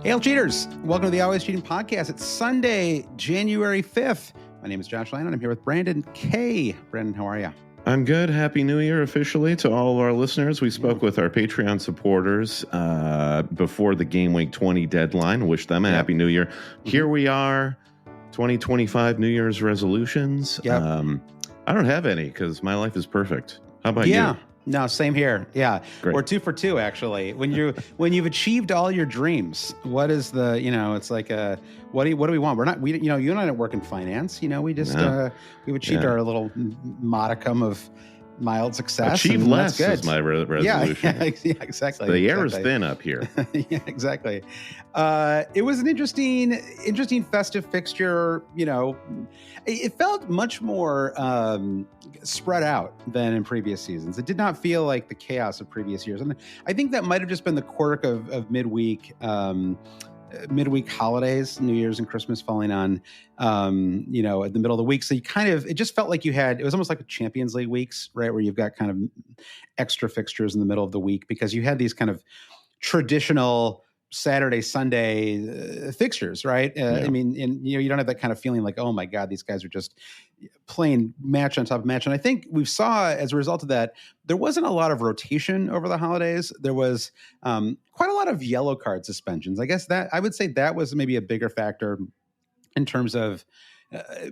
Hail cheaters! Welcome to the Always Cheating Podcast. It's Sunday, January 5th. My name is Josh Lannon. I'm here with Brandon K. Brandon, how are you? I'm good. Happy New Year officially to all of our listeners. We spoke with our Patreon supporters before the Game Week 20 deadline. Wish them a Happy New Year. Mm-hmm. Here we are, 2025 New Year's resolutions. Yep. I don't have any because my life is perfect. How about you? No, same here. Yeah. Great. We're 2 for 2, actually. When you've achieved all your dreams, what is the, it's like what do we want? You and I don't work in finance. We just we've achieved our little modicum of mild success. Achieve less that's good. is my resolution. Yeah, exactly. The air is thin up here. Yeah, exactly. It was an interesting festive fixture. It felt much more spread out than in previous seasons. It did not feel like the chaos of previous years. And I think that might have just been the quirk of midweek holidays, New Year's and Christmas falling on, at the middle of the week. So it just felt like it was almost like a Champions League weeks, right? Where you've got kind of extra fixtures in the middle of the week because you had these kind of traditional Saturday, Sunday fixtures, right? I mean, you don't have that kind of feeling like, oh my God, these guys are just playing match on top of match. And I think we saw as a result of that, there wasn't a lot of rotation over the holidays. There was quite a lot of yellow card suspensions. I guess that I would say that was maybe a bigger factor in terms of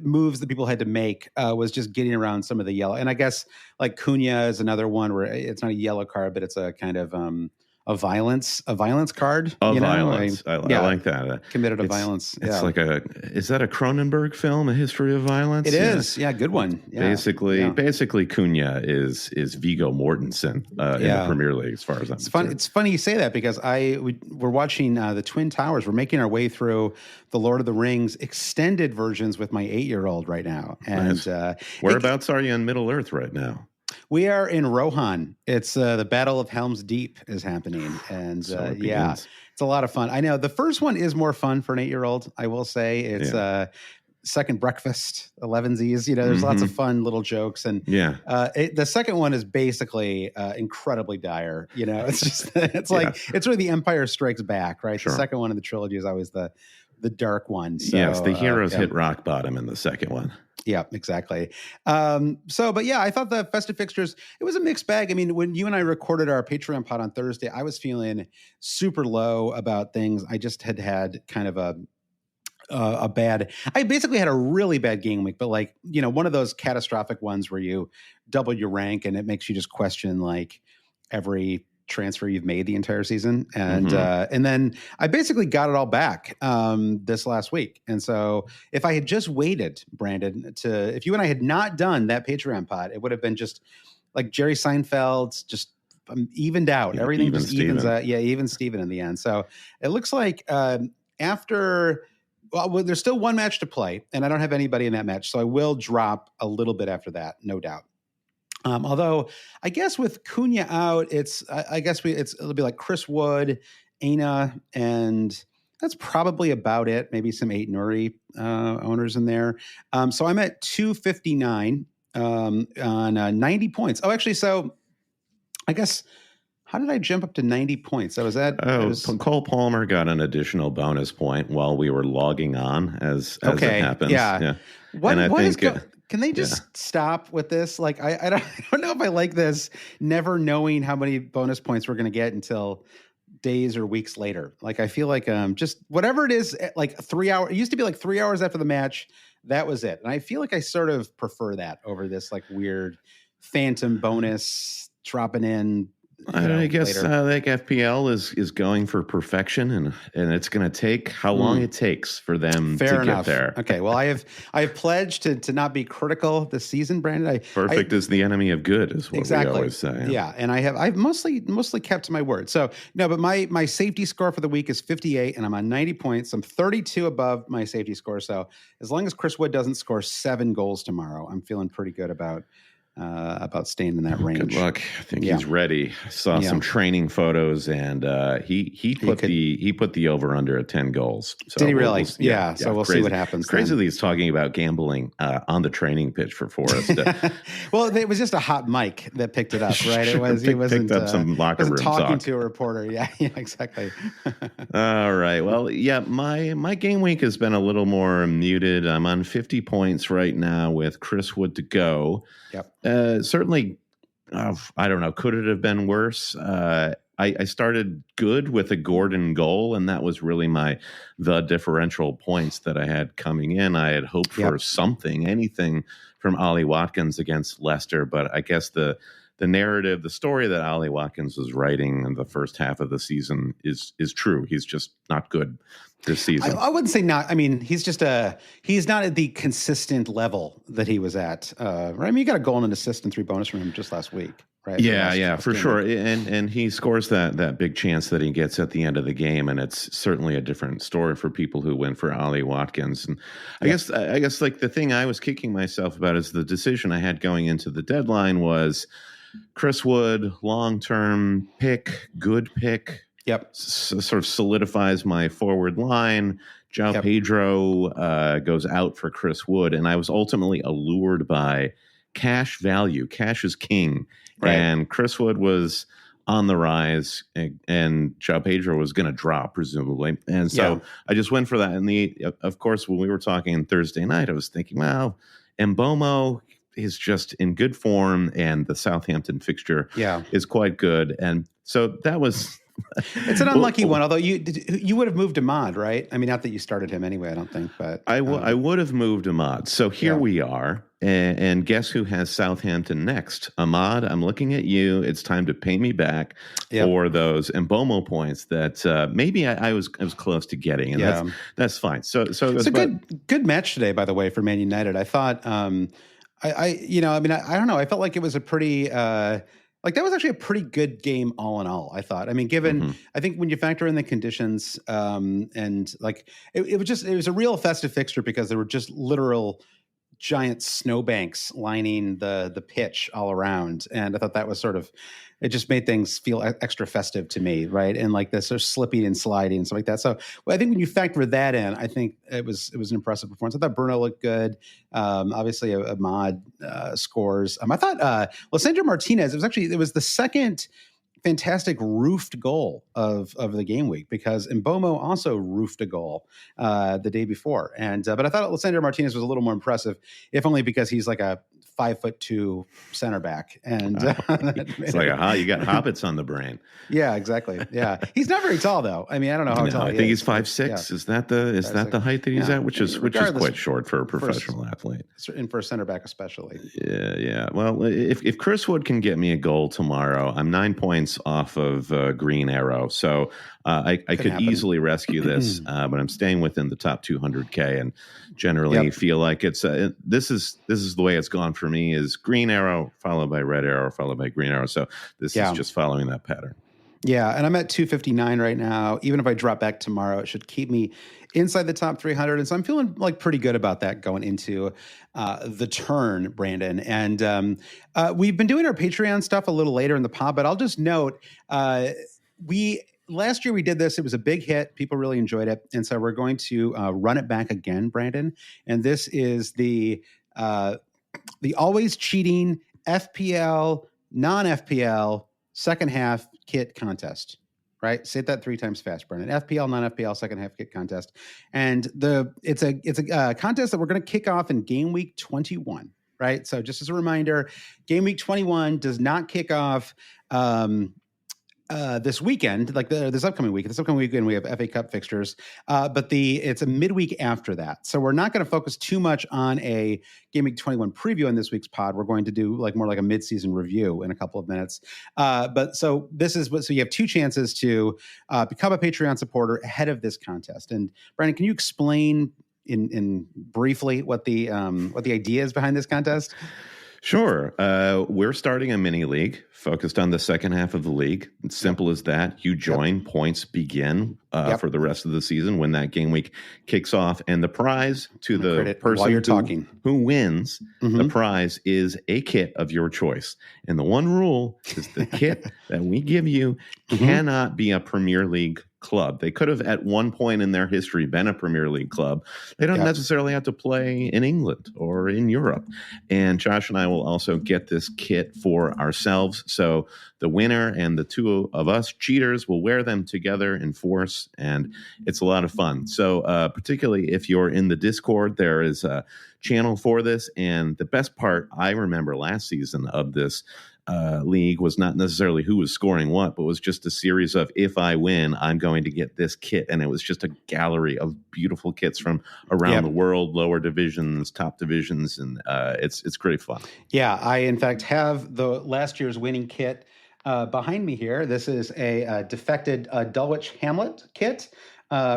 moves that people had to make was just getting around some of the yellow. And I guess like Cunha is another one where it's not a yellow card, but it's a kind of a violence card. Violence. I like that. Committed a violence. It's like is that a Cronenberg film, A History of Violence? It is. Yeah, good one. Yeah. Basically Cunha is Viggo Mortensen in the Premier League as far as I'm concerned. It's funny you say that because we're watching the Twin Towers. We're making our way through the Lord of the Rings extended versions with my 8-year-old right now. And whereabouts are you in Middle Earth right now? We are in Rohan. It's the Battle of Helm's Deep is happening. And it's a lot of fun. I know the first one is more fun for an 8-year-old, I will say. It's second breakfast, 11sies. There's lots of fun little jokes. And the second one is basically incredibly dire. It's just, it's really the Empire Strikes Back, right? Sure. The second one in the trilogy is always the dark one. So, yes, the heroes hit rock bottom in the second one. Yeah, exactly. I thought the festive fixtures, it was a mixed bag. I mean, when you and I recorded our Patreon pod on Thursday, I was feeling super low about things. I just had kind of I basically had a really bad game week, but one of those catastrophic ones where you double your rank and it makes you just question like every transfer you've made the entire season. And then I basically got it all back this last week. And so if I had just waited, Brandon, if you and I had not done that Patreon pod, it would have been just like Jerry Seinfeld's just evened out. Everything just evens out. Yeah, even Steven in the end. So it looks like there's still one match to play and I don't have anybody in that match. So I will drop a little bit after that, no doubt. Although I guess with Cunha out, it'll be like Chris Wood, Aina, and that's probably about it. Maybe some 8 Nuri owners in there. So I'm at 259 on 90 points. Oh, actually, so I guess how did I jump up to 90 points? Cole Palmer got an additional bonus point while we were logging on as it happens. Yeah. Can they just stop with this? Like, I don't know if I like this, never knowing how many bonus points we're going to get until days or weeks later. Like, I feel like just whatever it is, like 3 hours. It used to be like 3 hours after the match. That was it. And I feel like I sort of prefer that over this like weird phantom bonus dropping in. I guess FPL is going for perfection, and it's going to take how long it takes for them to get there. Okay, well, I have pledged to not be critical this season, Brandon. Perfect is the enemy of good, is what we always say. Yeah, and I've mostly kept to my word. So no, but my safety score for the week is 58, and I'm on 90 points. I'm 32 above my safety score. So as long as Chris Wood doesn't score 7 goals tomorrow, I'm feeling pretty good about about staying in that range. Good luck. I think he's ready. I saw some training photos, and he put the over under at 10 goals. So did he really? So we'll see what happens. It's crazy that he's talking about gambling on the training pitch for Forest. Well, it was just a hot mic that picked it up, right? It was he wasn't picked up some locker room talking to a reporter. Yeah, exactly. All right. Well, yeah, my game week has been a little more muted. I'm on 50 points right now with Chris Wood to go. Yep. Certainly, I don't know. Could it have been worse? I started good with a Gordon goal, and that was really the differential points that I had coming in. I had hoped for anything from Ollie Watkins against Leicester, but I guess the narrative, the story that Ollie Watkins was writing in the first half of the season is true. He's just not good this season. I wouldn't say not. I mean, he's not at the consistent level that he was at. Right? I mean, you got a goal and an assist and 3 bonus from him just last week. Right? Yeah, for sure. And he scores that big chance that he gets at the end of the game, and it's certainly a different story for people who went for Ollie Watkins. And I guess like the thing I was kicking myself about is the decision I had going into the deadline was Chris Wood, long-term pick, good pick. Yep. Sort of solidifies my forward line. João Pedro goes out for Chris Wood, and I was ultimately allured by cash value. Cash is king. Right. And Chris Wood was on the rise, and João Pedro was going to drop, presumably. And so I just went for that. And of course, when we were talking Thursday night, I was thinking, well, Mbeumo is just in good form, and the Southampton fixture is quite good. And so that was... It's an unlucky one, although you would have moved Ahmad, right? I mean, not that you started him anyway, I don't think, but... I would have moved Ahmad. So here we are, and guess who has Southampton next? Ahmad, I'm looking at you. It's time to pay me back for those Mbeumo points that maybe I was close to getting, and that's fine. So it's a good match today, by the way, for Man United. I thought... I don't know. I felt like it was a pretty, that was actually a pretty good game all in all, I thought. I mean, given, I think when you factor in the conditions, and like, it was a real festive fixture because there were just literal giant snowbanks lining the pitch all around. And I thought that was it just made things feel extra festive to me, right? And like this sort of slipping and sliding and stuff like that. So I think when you factor that in, I think it was an impressive performance. I thought Bruno looked good. Obviously, Ahmad scores. I thought Lisandro Martinez. It was the second fantastic roofed goal of the game week, because Mbeumo also roofed a goal the day before. And but I thought Lisandro Martinez was a little more impressive, if only because he's like a 5'2" center back, and it's like you got hobbits on the brain. Yeah, exactly. Yeah, he's not very tall though. I mean, I don't know how tall. I think he's 5'6". Yeah. Is that the height that he's at? Which is quite short for a professional athlete, and for a center back especially. Yeah. Well, if Chris Wood can get me a goal tomorrow, I'm 9 points off of Green Arrow, so I could easily rescue this. But I'm staying within the top 200K, and generally feel like it's this is the way it's gone for me, is Green Arrow followed by Red Arrow followed by Green Arrow. So this is just following that pattern. Yeah, and I'm at 259 right now. Even if I drop back tomorrow, it should keep me inside the top 300. And so I'm feeling like pretty good about that going into the turn, Brandon. And we've been doing our Patreon stuff a little later in the pod, but I'll just note last year we did this. It was a big hit. People really enjoyed it. And so we're going to run it back again, Brandon. And this is the always cheating FPL, non-FPL second half kit contest, right? Say that 3 times fast, Brennan. FPL, non-FPL second half kit contest. And it's a contest that we're going to kick off in game week 21, right? So just as a reminder, game week 21 does not kick off this weekend, like this upcoming week. This upcoming weekend, we have FA Cup fixtures, but it's a midweek after that. So we're not going to focus too much on a Game Week 21 preview in this week's pod. We're going to do more like a mid-season review in a couple of minutes. So you have 2 chances to become a Patreon supporter ahead of this contest. And Brandon, can you explain in briefly what the idea is behind this contest? Sure. We're starting a mini league focused on the second half of the league. It's simple as that. You join, points begin for the rest of the season when that game week kicks off. And the prize to the person who wins, the prize is a kit of your choice. And the one rule is the kit that we give you cannot be a Premier League club. They could have at one point in their history been a Premier League club. They don't necessarily have to play in England or in Europe. And Josh and I will also get this kit for ourselves. So the winner and the two of us cheaters will wear them together in force, and it's a lot of fun. So particularly if you're in the Discord, there is a channel for this. And the best part I remember last season of this league was not necessarily who was scoring what, but was just a series of, if I win, I'm going to get this kit. And it was just a gallery of beautiful kits from around the world, lower divisions, top divisions. And it's great fun. Yeah, I, in fact, have the last year's winning kit behind me here. This is a defected Dulwich Hamlet kit,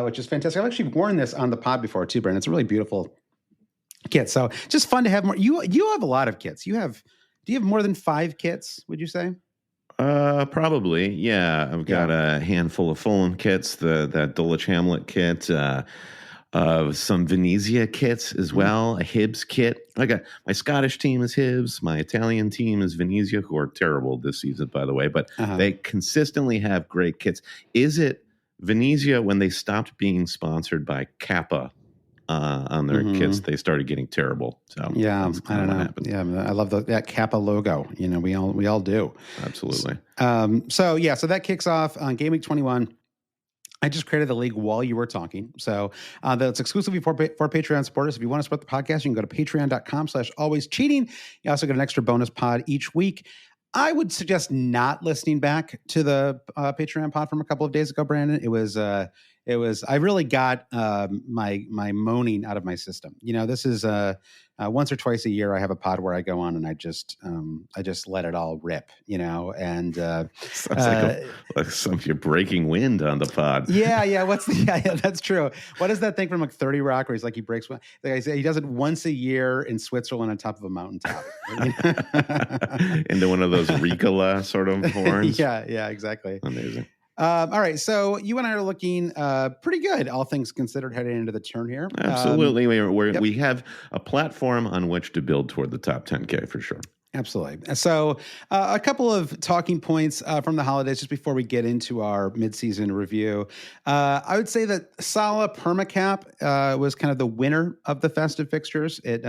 which is fantastic. I've actually worn this on the pod before, too, Brandon. It's a really beautiful kit. So just fun to have more. You have a lot of kits. Do you have more than 5 kits, would you say? Probably, yeah. I've got a handful of Fulham kits, that Dulwich Hamlet kit, some Venezia kits as well, a Hibs kit. I got my Scottish team is Hibs, my Italian team is Venezia, who are terrible this season, by the way, but they consistently have great kits. Is it Venezia when they stopped being sponsored by Kappa? On their kits, they started getting terrible. So I don't know. Yeah, I love that Kappa logo. You know, we all do. Absolutely. So that kicks off on Game Week 21. I just created the league while you were talking. So that's exclusively for Patreon supporters. If you want to support the podcast, you can go to patreon.com/alwayscheating. You also get an extra bonus pod each week. I would suggest not listening back to the Patreon pod from a couple of days ago, Brandon. It was I really got my moaning out of my system. You know, this is once or twice a year I have a pod where I go on and I just let it all rip, you know, and sounds like you're breaking wind on the pod. Yeah, that's true. What is that thing from like 30 Rock where he's like, he breaks one? Like I say, he does it once a year in Switzerland on top of a mountaintop. Into one of those Ricola sort of horns. Yeah, exactly. Amazing. All right, so you and I are looking pretty good, all things considered, heading into the turn here. Absolutely. We have a platform on which to build toward the top 10K for sure. Absolutely. So a couple of talking points from the holidays just before we get into our midseason review. I would say that Salah Permacap was kind of the winner of the festive fixtures. It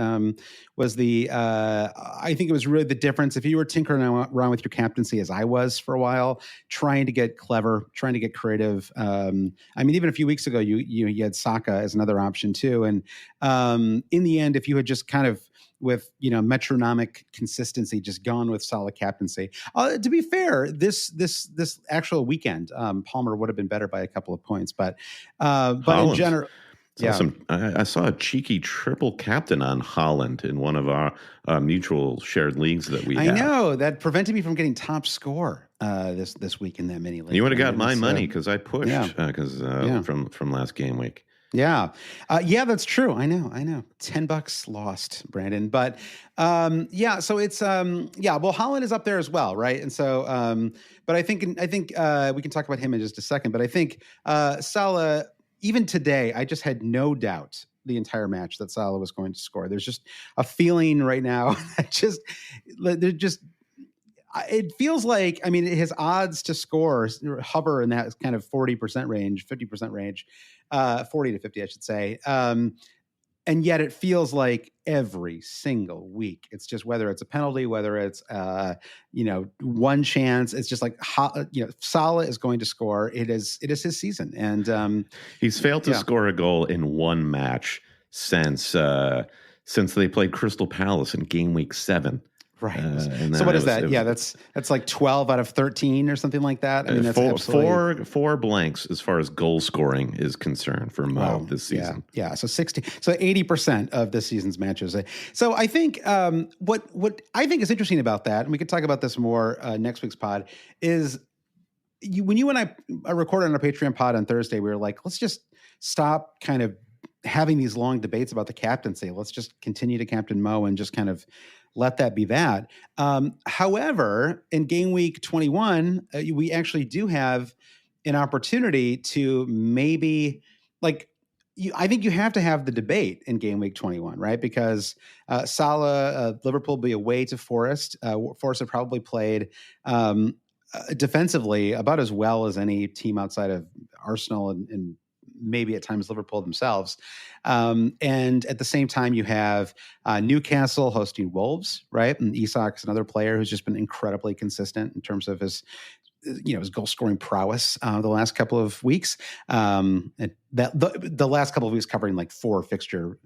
was I think it was really the difference. If you were tinkering around with your captaincy as I was for a while, trying to get clever, trying to get creative. I mean, even a few weeks ago, you had Saka as another option too. And in the end, if you had just kind of with metronomic consistency, just gone with Salah captaincy. To be fair, this actual weekend, Palmer would have been better by a couple of points, but in general, I saw a cheeky triple captain on Holland in one of our mutual shared leagues that we have. I know that prevented me from getting top score this week in that mini league. You would have got my money because I pushed from last game week. Yeah. That's true. I know. $10 lost, Brandon. But so it's well, Holland is up there as well, right? And so but I think we can talk about him in just a second, but I think Salah, even today, I just had no doubt the entire match that Salah was going to score. There's just a feeling right now that it feels like, I mean, his odds to score hover in that kind of 40% range, 50% range, 40 to 50, I should say. And yet it feels like every single week, it's just whether it's a penalty, whether it's, one chance, it's just like, Salah is going to score. It is his season. And he's failed to score a goal in one match since they played Crystal Palace in game week 7. Right. So what is that? That's like 12 out of 13 or something like that. I mean, that's four blanks as far as goal scoring is concerned for Mo this season. Yeah. So 80% of this season's matches. So I think what I think is interesting about that, and we could talk about this more next week's pod, is when you and I recorded on our Patreon pod on Thursday, we were like, let's just stop kind of having these long debates about the captaincy. Let's just continue to captain Mo and just kind of let that be that. However, in game week 21, we actually do have an opportunity to maybe like. I think you have to have the debate in game week 21, right? Because Salah, Liverpool will be away to Forest. Forest have probably played defensively about as well as any team outside of Arsenal and maybe at times Liverpool themselves. And at the same time, you have Newcastle hosting Wolves, right? And Isak's another player who's just been incredibly consistent in terms of his goal scoring prowess the last couple of weeks. And the last couple of weeks covering like four fixture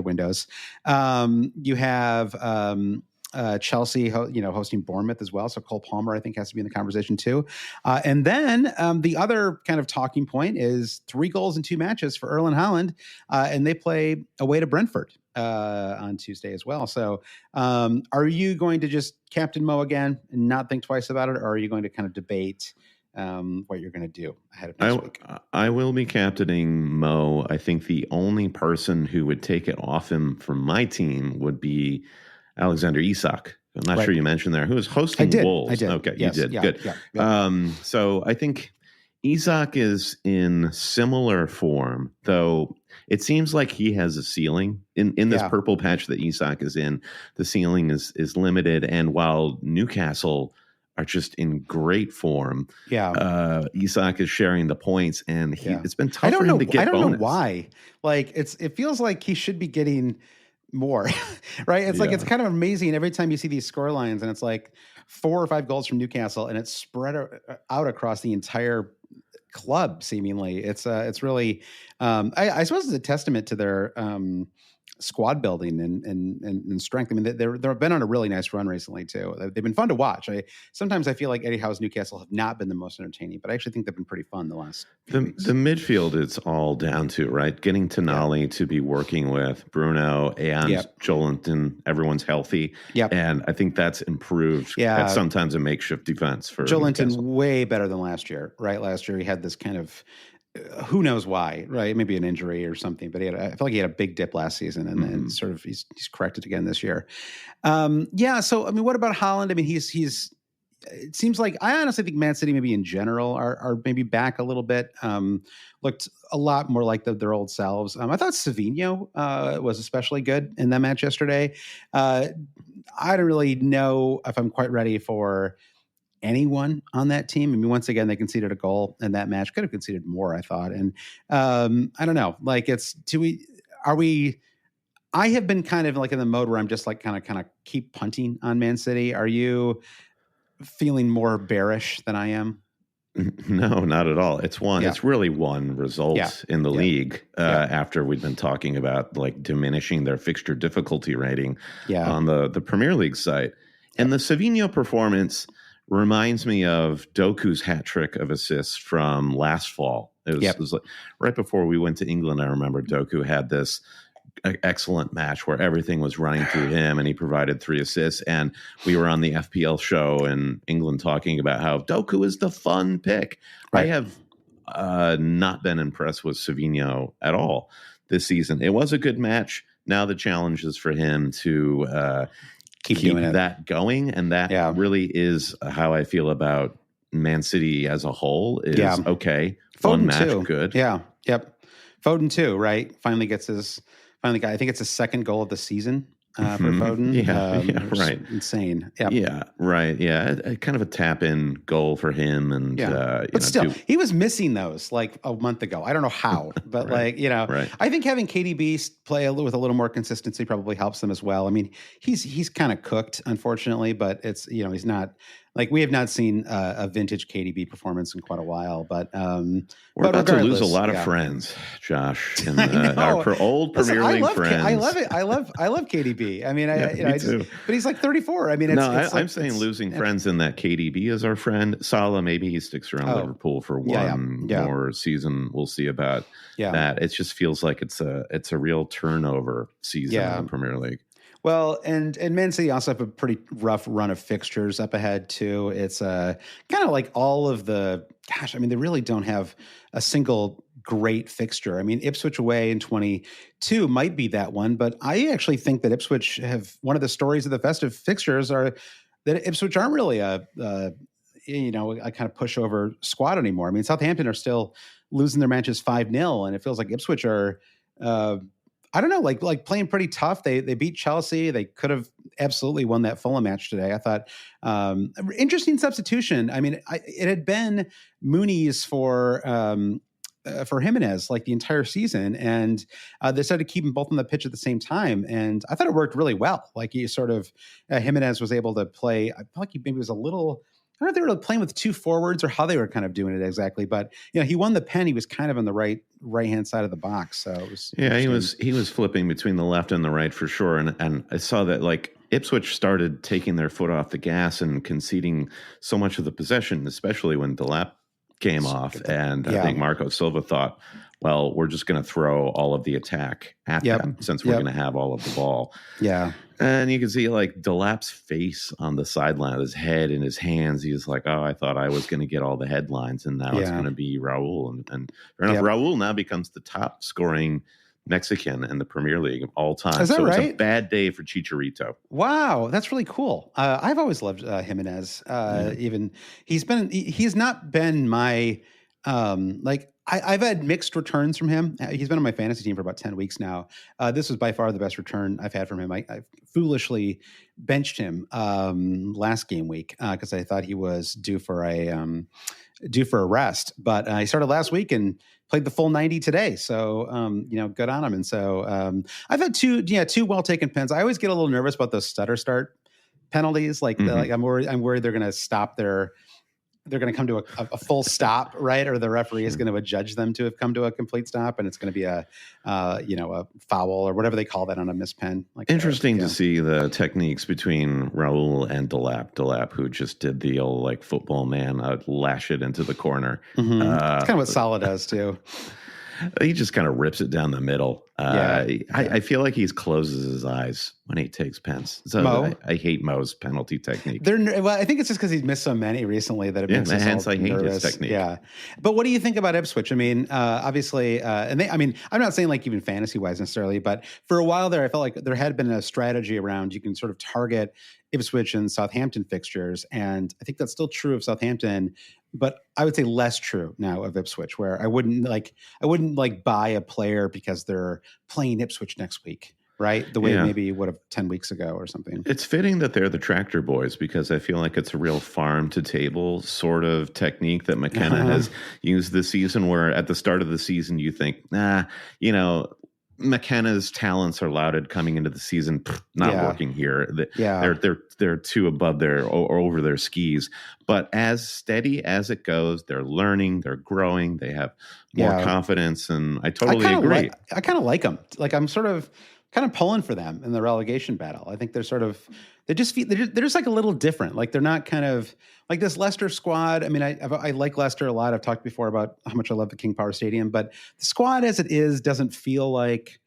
windows. You have Chelsea, hosting Bournemouth as well. So Cole Palmer, I think, has to be in the conversation too. And then the other kind of talking point is 3 goals in 2 matches for Erling Haaland, and they play away to Brentford on Tuesday as well. So are you going to just captain Mo again and not think twice about it, or are you going to kind of debate what you're going to do ahead of next week? I will be captaining Mo. I think the only person who would take it off him from my team would be Alexander Isak. I'm not sure you mentioned there. Who was hosting Wolves? I did. Okay, yes. You did. Yeah, good. Yeah. So I think Isak is in similar form, though it seems like he has a ceiling. In this purple patch that Isak is in, the ceiling is limited. And while Newcastle are just in great form, Isak is sharing the points, and it's been tough for him to get bonus. I don't know why. Like it feels like he should be getting more, right? It's like it's kind of amazing every time you see these score lines, and it's like 4 or 5 goals from Newcastle, and it's spread out across the entire club. Seemingly, it's really, I suppose, it's a testament to their squad building and strength. I mean, they've been on a really nice run recently too. They've been fun to watch. Sometimes I feel like Eddie Howe's Newcastle have not been the most entertaining, but I actually think they've been pretty fun the last few weeks. The midfield it's all down to, right? Getting Tonali to be working with Bruno and Joelinton. Everyone's healthy. And I think that's improved. That's sometimes a makeshift defense for Joelinton. Way better than last year, right? Last year he had this kind of who knows why, right? Maybe an injury or something, but I feel like he had a big dip last season, and then sort of he's corrected again this year. So I mean, what about Haaland? I mean, he's. It seems like I honestly think Man City maybe in general are maybe back a little bit. Looked a lot more like their old selves. I thought Savinho was especially good in that match yesterday. I don't really know if I'm quite ready for anyone on that team. I mean, once again, they conceded a goal in that match. Could have conceded more, I thought. And I don't know. Like, I have been kind of like in the mode where I'm just like kind of keep punting on Man City. Are you feeling more bearish than I am? No, not at all. It's really one result in the league after we've been talking about like diminishing their fixture difficulty rating on the Premier League site. And the Savinho performance reminds me of Doku's hat trick of assists from last fall. It was like right before we went to England. I remember Doku had this excellent match where everything was running through him, and he provided 3 assists. And we were on the FPL show in England talking about how Doku is the fun pick. Right. I have not been impressed with Savinho at all this season. It was a good match. Now the challenge is for him to keep that going, and that really is how I feel about Man City as a whole. Okay, fun match, too. Good. Foden too, right? Finally got. I think it's his second goal of the season for Foden. Right. Insane. Kind of a tap-in goal for him, and but still, he was missing those like a month ago. I don't know how, but I think having KDB play with a little more consistency probably helps them as well. I mean, he's kind of cooked, unfortunately, but it's he's not. Like, we have not seen a vintage KDB performance in quite a while, but we're about to lose a lot of friends, Josh, and our old Premier League friends. I love it. I love KDB. I mean, but he's like 34. I mean, I'm saying losing friends in that KDB is our friend. Salah, maybe he sticks around Liverpool for one more season. We'll see about that. It just feels like it's a real turnover season in the Premier League. Well, and Man City also have a pretty rough run of fixtures up ahead too. It's kind of like all of the. Gosh, I mean, they really don't have a single great fixture. I mean, Ipswich away in 22 might be that one, but I actually think that Ipswich have one of the stories of the festive fixtures are that Ipswich aren't really a kind of pushover squad anymore. I mean, Southampton are still losing their matches 5-0, and it feels like Ipswich are, I don't know, like playing pretty tough. They beat Chelsea. They could have absolutely won that Fulham match today. I thought interesting substitution. I mean, it had been Mooney's for Jimenez like the entire season, and they decided to keep them both on the pitch at the same time. And I thought it worked really well. Like he sort of Jimenez was able to play. I felt like he maybe was a little. I don't know if they were playing with two forwards or how they were kind of doing it exactly, but he won the pen. He was kind of on the right hand side of the box. So it was he was flipping between the left and the right for sure. And I saw that like Ipswich started taking their foot off the gas and conceding so much of the possession, especially when Delap came off. And I think Marco Silva thought, well, we're just going to throw all of the attack at them since we're going to have all of the ball. Yeah. And you can see like Delap's face on the sideline, his head in his hands. He's like, oh, I thought I was going to get all the headlines, and now it's going to be Raul. And Raul now becomes the top scoring Mexican in the Premier League of all time. Is that right? It's a bad day for Chicharito. Wow, that's really cool. I've always loved Jimenez. Even he's not been my I've had mixed returns from him. He's been on my fantasy team for about 10 weeks now. This was by far the best return I've had from him. I foolishly benched him last game week because I thought he was due for a rest. But he started last week and played the full 90 today. So, good on him. And so I've had two well-taken pens. I always get a little nervous about those stutter start penalties. I'm worried they're going to stop they're going to come to a full stop, right? Or the referee is going to adjudge them to have come to a complete stop, and it's going to be a foul or whatever they call that on a missed pen. Interesting to see the techniques between Raul and Delap. Delap, who just did the old like football man, lash it into the corner. Mm-hmm. It's kind of what Salah does too. He just kind of rips it down the middle. I feel like he closes his eyes when he takes pens. So I hate Mo's penalty technique. I think it's just because he's missed so many recently that it makes us hence all I hate nervous. his technique. Yeah, but what do you think about Ipswich? I mean, obviously, I'm not saying like even fantasy wise necessarily, but for a while there, I felt like there had been a strategy around you can sort of target Ipswich and Southampton fixtures, and I think that's still true of Southampton. But I would say less true now of Ipswich, where I wouldn't buy a player because they're playing Ipswich next week, right? The way maybe you would have 10 weeks ago or something. It's fitting that they're the tractor boys because I feel like it's a real farm to table sort of technique that McKenna has used this season, where at the start of the season you think, McKenna's talents are lauded coming into the season, not working here. They're too above or over their skis. But as steady as it goes, they're learning, they're growing, they have more confidence, and I totally agree. I kind of like them. Like I'm sort of kind of pulling for them in the relegation battle. I think they're just like a little different. Like they're not kind of like this Leicester squad. I mean, I like Leicester a lot. I've talked before about how much I love the King Power Stadium, but the squad as it is doesn't feel like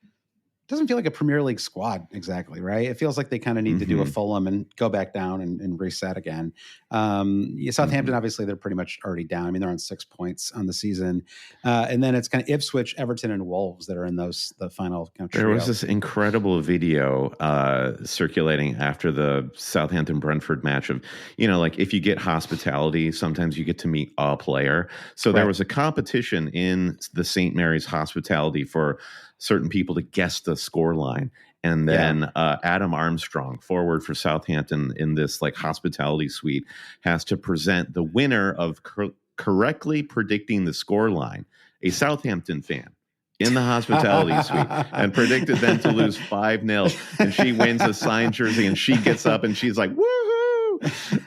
a Premier League squad exactly, right? It feels like they kind of need to do a Fulham and go back down and reset again. Southampton, obviously, they're pretty much already down. I mean, they're on 6 points on the season. And then it's kind of Ipswich, Everton, and Wolves that are in the final kind of trio. There was this incredible video circulating after the Southampton-Brentford match of, like if you get hospitality, sometimes you get to meet a player. So there was a competition in the St. Mary's hospitality for certain people to guess the score line. And then Adam Armstrong, forward for Southampton in this like hospitality suite, has to present the winner of correctly predicting the score line, a Southampton fan in the hospitality suite, and predicted them to lose 5-0. And she wins a signed jersey, and she gets up and she's like, woohoo!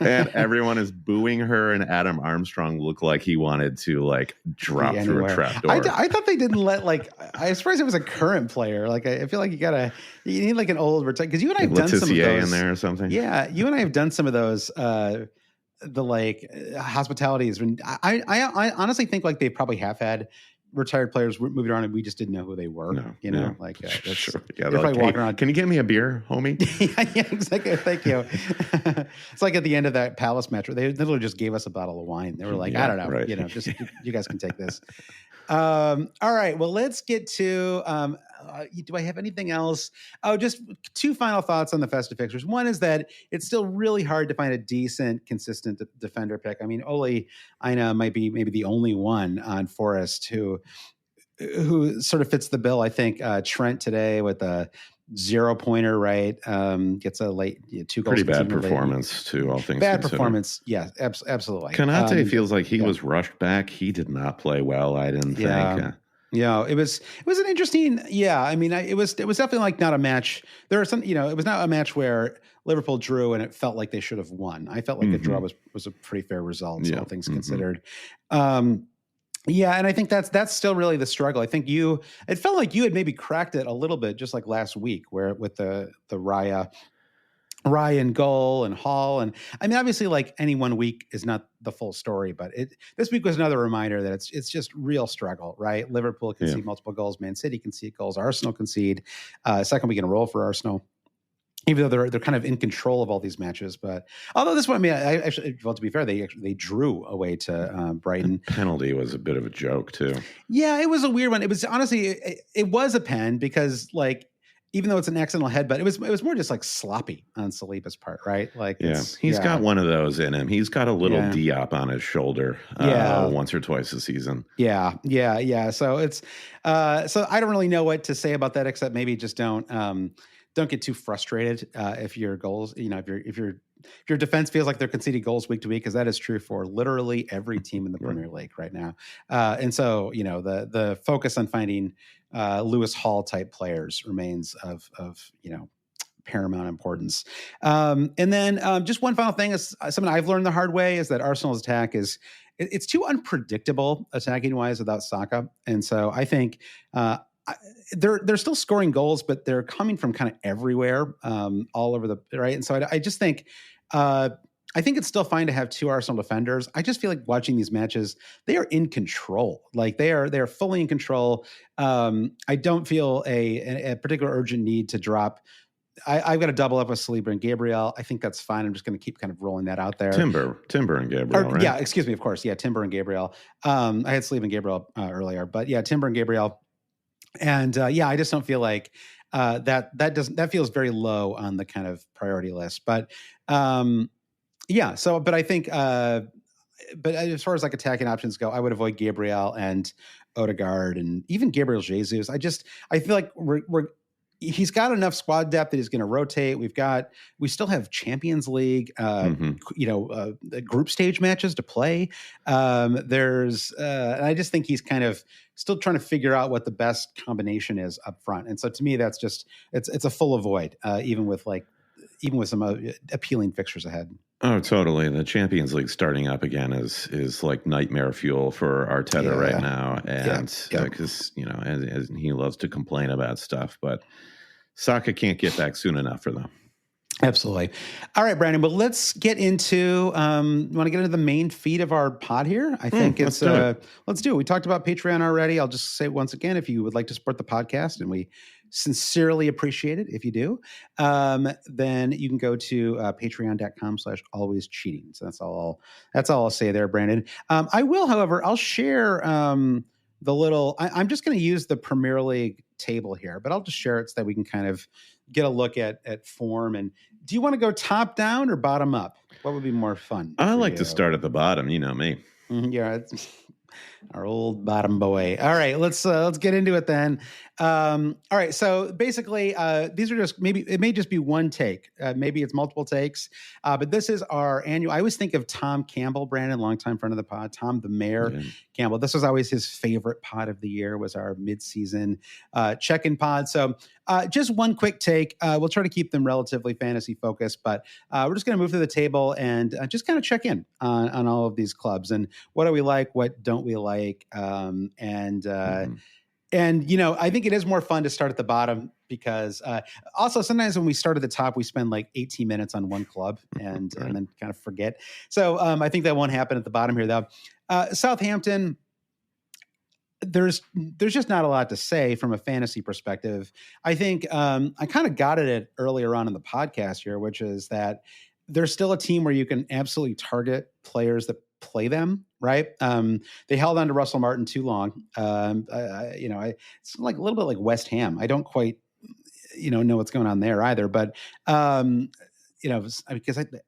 And everyone is booing her, and Adam Armstrong looked like he wanted to like drop through a trapdoor. I thought they didn't let I was surprised it was a current player. Like I feel like you need like an old because you and I have done some of those in there or something. Yeah, you and I have done some of those. The hospitalities. When I honestly think like they probly have had retired players moving around, and we just didn't know who they were. Sure. They're probably walking around. Can you get me a beer, homie? yeah, exactly. Thank you. It's like at the end of that Palace match, where they literally just gave us a bottle of wine. They were like, I don't know, just you guys can take this. All right. Well, let's get to. Do I have anything else? Oh, just two final thoughts on the festive fixtures. One is that it's still really hard to find a decent, consistent defender pick. I mean, Ole Aina might be maybe the only one on Forest who sort of fits the bill. I think Trent today with a 0-pointer, right? Gets a late 2 goals. Pretty bad performance, too, all things bad considered. Performance. Yeah, absolutely. Kanate feels like he was rushed back. He did not play well, I didn't think. Yeah, it was an interesting. Yeah, I mean, it was definitely like not a match. There are some, it was not a match where Liverpool drew and it felt like they should have won. I felt like the draw was a pretty fair result, all things considered. Yeah, and I think that's still really the struggle. I think it felt like you had maybe cracked it a little bit, just like last week, where with the Ryan goal and Hall. And I mean, obviously, like any one week is not the full story, but this week was another reminder that it's just real struggle, right? Liverpool concede multiple goals, Man City concede goals, Arsenal concede. Second week in a row for Arsenal, even though they're kind of in control of all these matches. But although this one, I mean, I actually, well, to be fair, they drew away to Brighton. The penalty was a bit of a joke too. Yeah, it was a weird one. It was honestly, it was a pen because like, even though it's an accidental headbutt, it was more just like sloppy on Saliba's part, right? Like, he's got one of those in him. He's got a little Diop on his shoulder, once or twice a season. Yeah. So it's, so I don't really know what to say about that, except maybe just don't get too frustrated if your goals, if your defense feels like they're conceding goals week to week, because that is true for literally every team in the Premier League right now. And so, the focus on finding Lewis Hall type players remains of paramount importance. And then just one final thing is something I've learned the hard way is that Arsenal's attack it's too unpredictable attacking wise without Saka. And so I think they're still scoring goals, but they're coming from kind of everywhere, all over the right. And so I just think I think it's still fine to have two Arsenal defenders. I just feel like watching these matches, they are in control. Like they are fully in control. I don't feel a particular urgent need to drop. I've got to double up with Saliba and Gabriel. I think that's fine. I'm just going to keep kind of rolling that out there. Timber and Gabriel, right? Yeah, excuse me, of course. Yeah, Timber and Gabriel. I had Saliba and Gabriel earlier, but yeah, Timber and Gabriel. And I just don't feel like that feels very low on the kind of priority list. But but I think but as far as like attacking options go, I would avoid Gabriel and Odegaard and even Gabriel Jesus. I feel like he's got enough squad depth that he's going to rotate. We still have Champions League, group stage matches to play. And I just think he's kind of still trying to figure out what the best combination is up front. And so to me, that's just, it's a full avoid, even with some appealing fixtures ahead. Oh, totally. The Champions League starting up again is like nightmare fuel for Arteta right now. And because, as he loves to complain about stuff, but Saka can't get back soon enough for them. Absolutely. All right, Brandon, but let's get into, want to get into the main feed of our pod here? I think let's do it. We talked about Patreon already. I'll just say once again, if you would like to support the podcast, and we sincerely appreciate it if you do, then you can go to patreon.com/alwayscheating. So that's all I'll say there, Brandon. I will, however, I'll share the little, I'm just going to use the Premier League table here, but I'll just share it so that we can kind of get a look at form. And do you want to go top down or bottom up? What would be more fun? I like to start at the bottom. You know me. Yeah, it's our old bottom boy. All right, let's get into it then. All right, so basically, these are just it may just be one take. Maybe it's multiple takes. But this is our annual. I always think of Tom Campbell, Brandon, longtime friend of the pod, Tom the Mayor Campbell. This was always his favorite pod of the year. Was our mid-season check-in pod. So just one quick take. We'll try to keep them relatively fantasy focused, but we're just going to move to the table and just kind of check in on all of these clubs and what do we like, what don't we like, And, I think it is more fun to start at the bottom because also sometimes when we start at the top, we spend like 18 minutes on one club and then kind of forget. So I think that won't happen at the bottom here, though. Southampton, there's just not a lot to say from a fantasy perspective. I think I kind of got it earlier on in the podcast here, which is that there's still a team where you can absolutely target players that play them, right? They held on to Russell Martin too long. It's like a little bit like West Ham. I don't quite, know what's going on there either. But because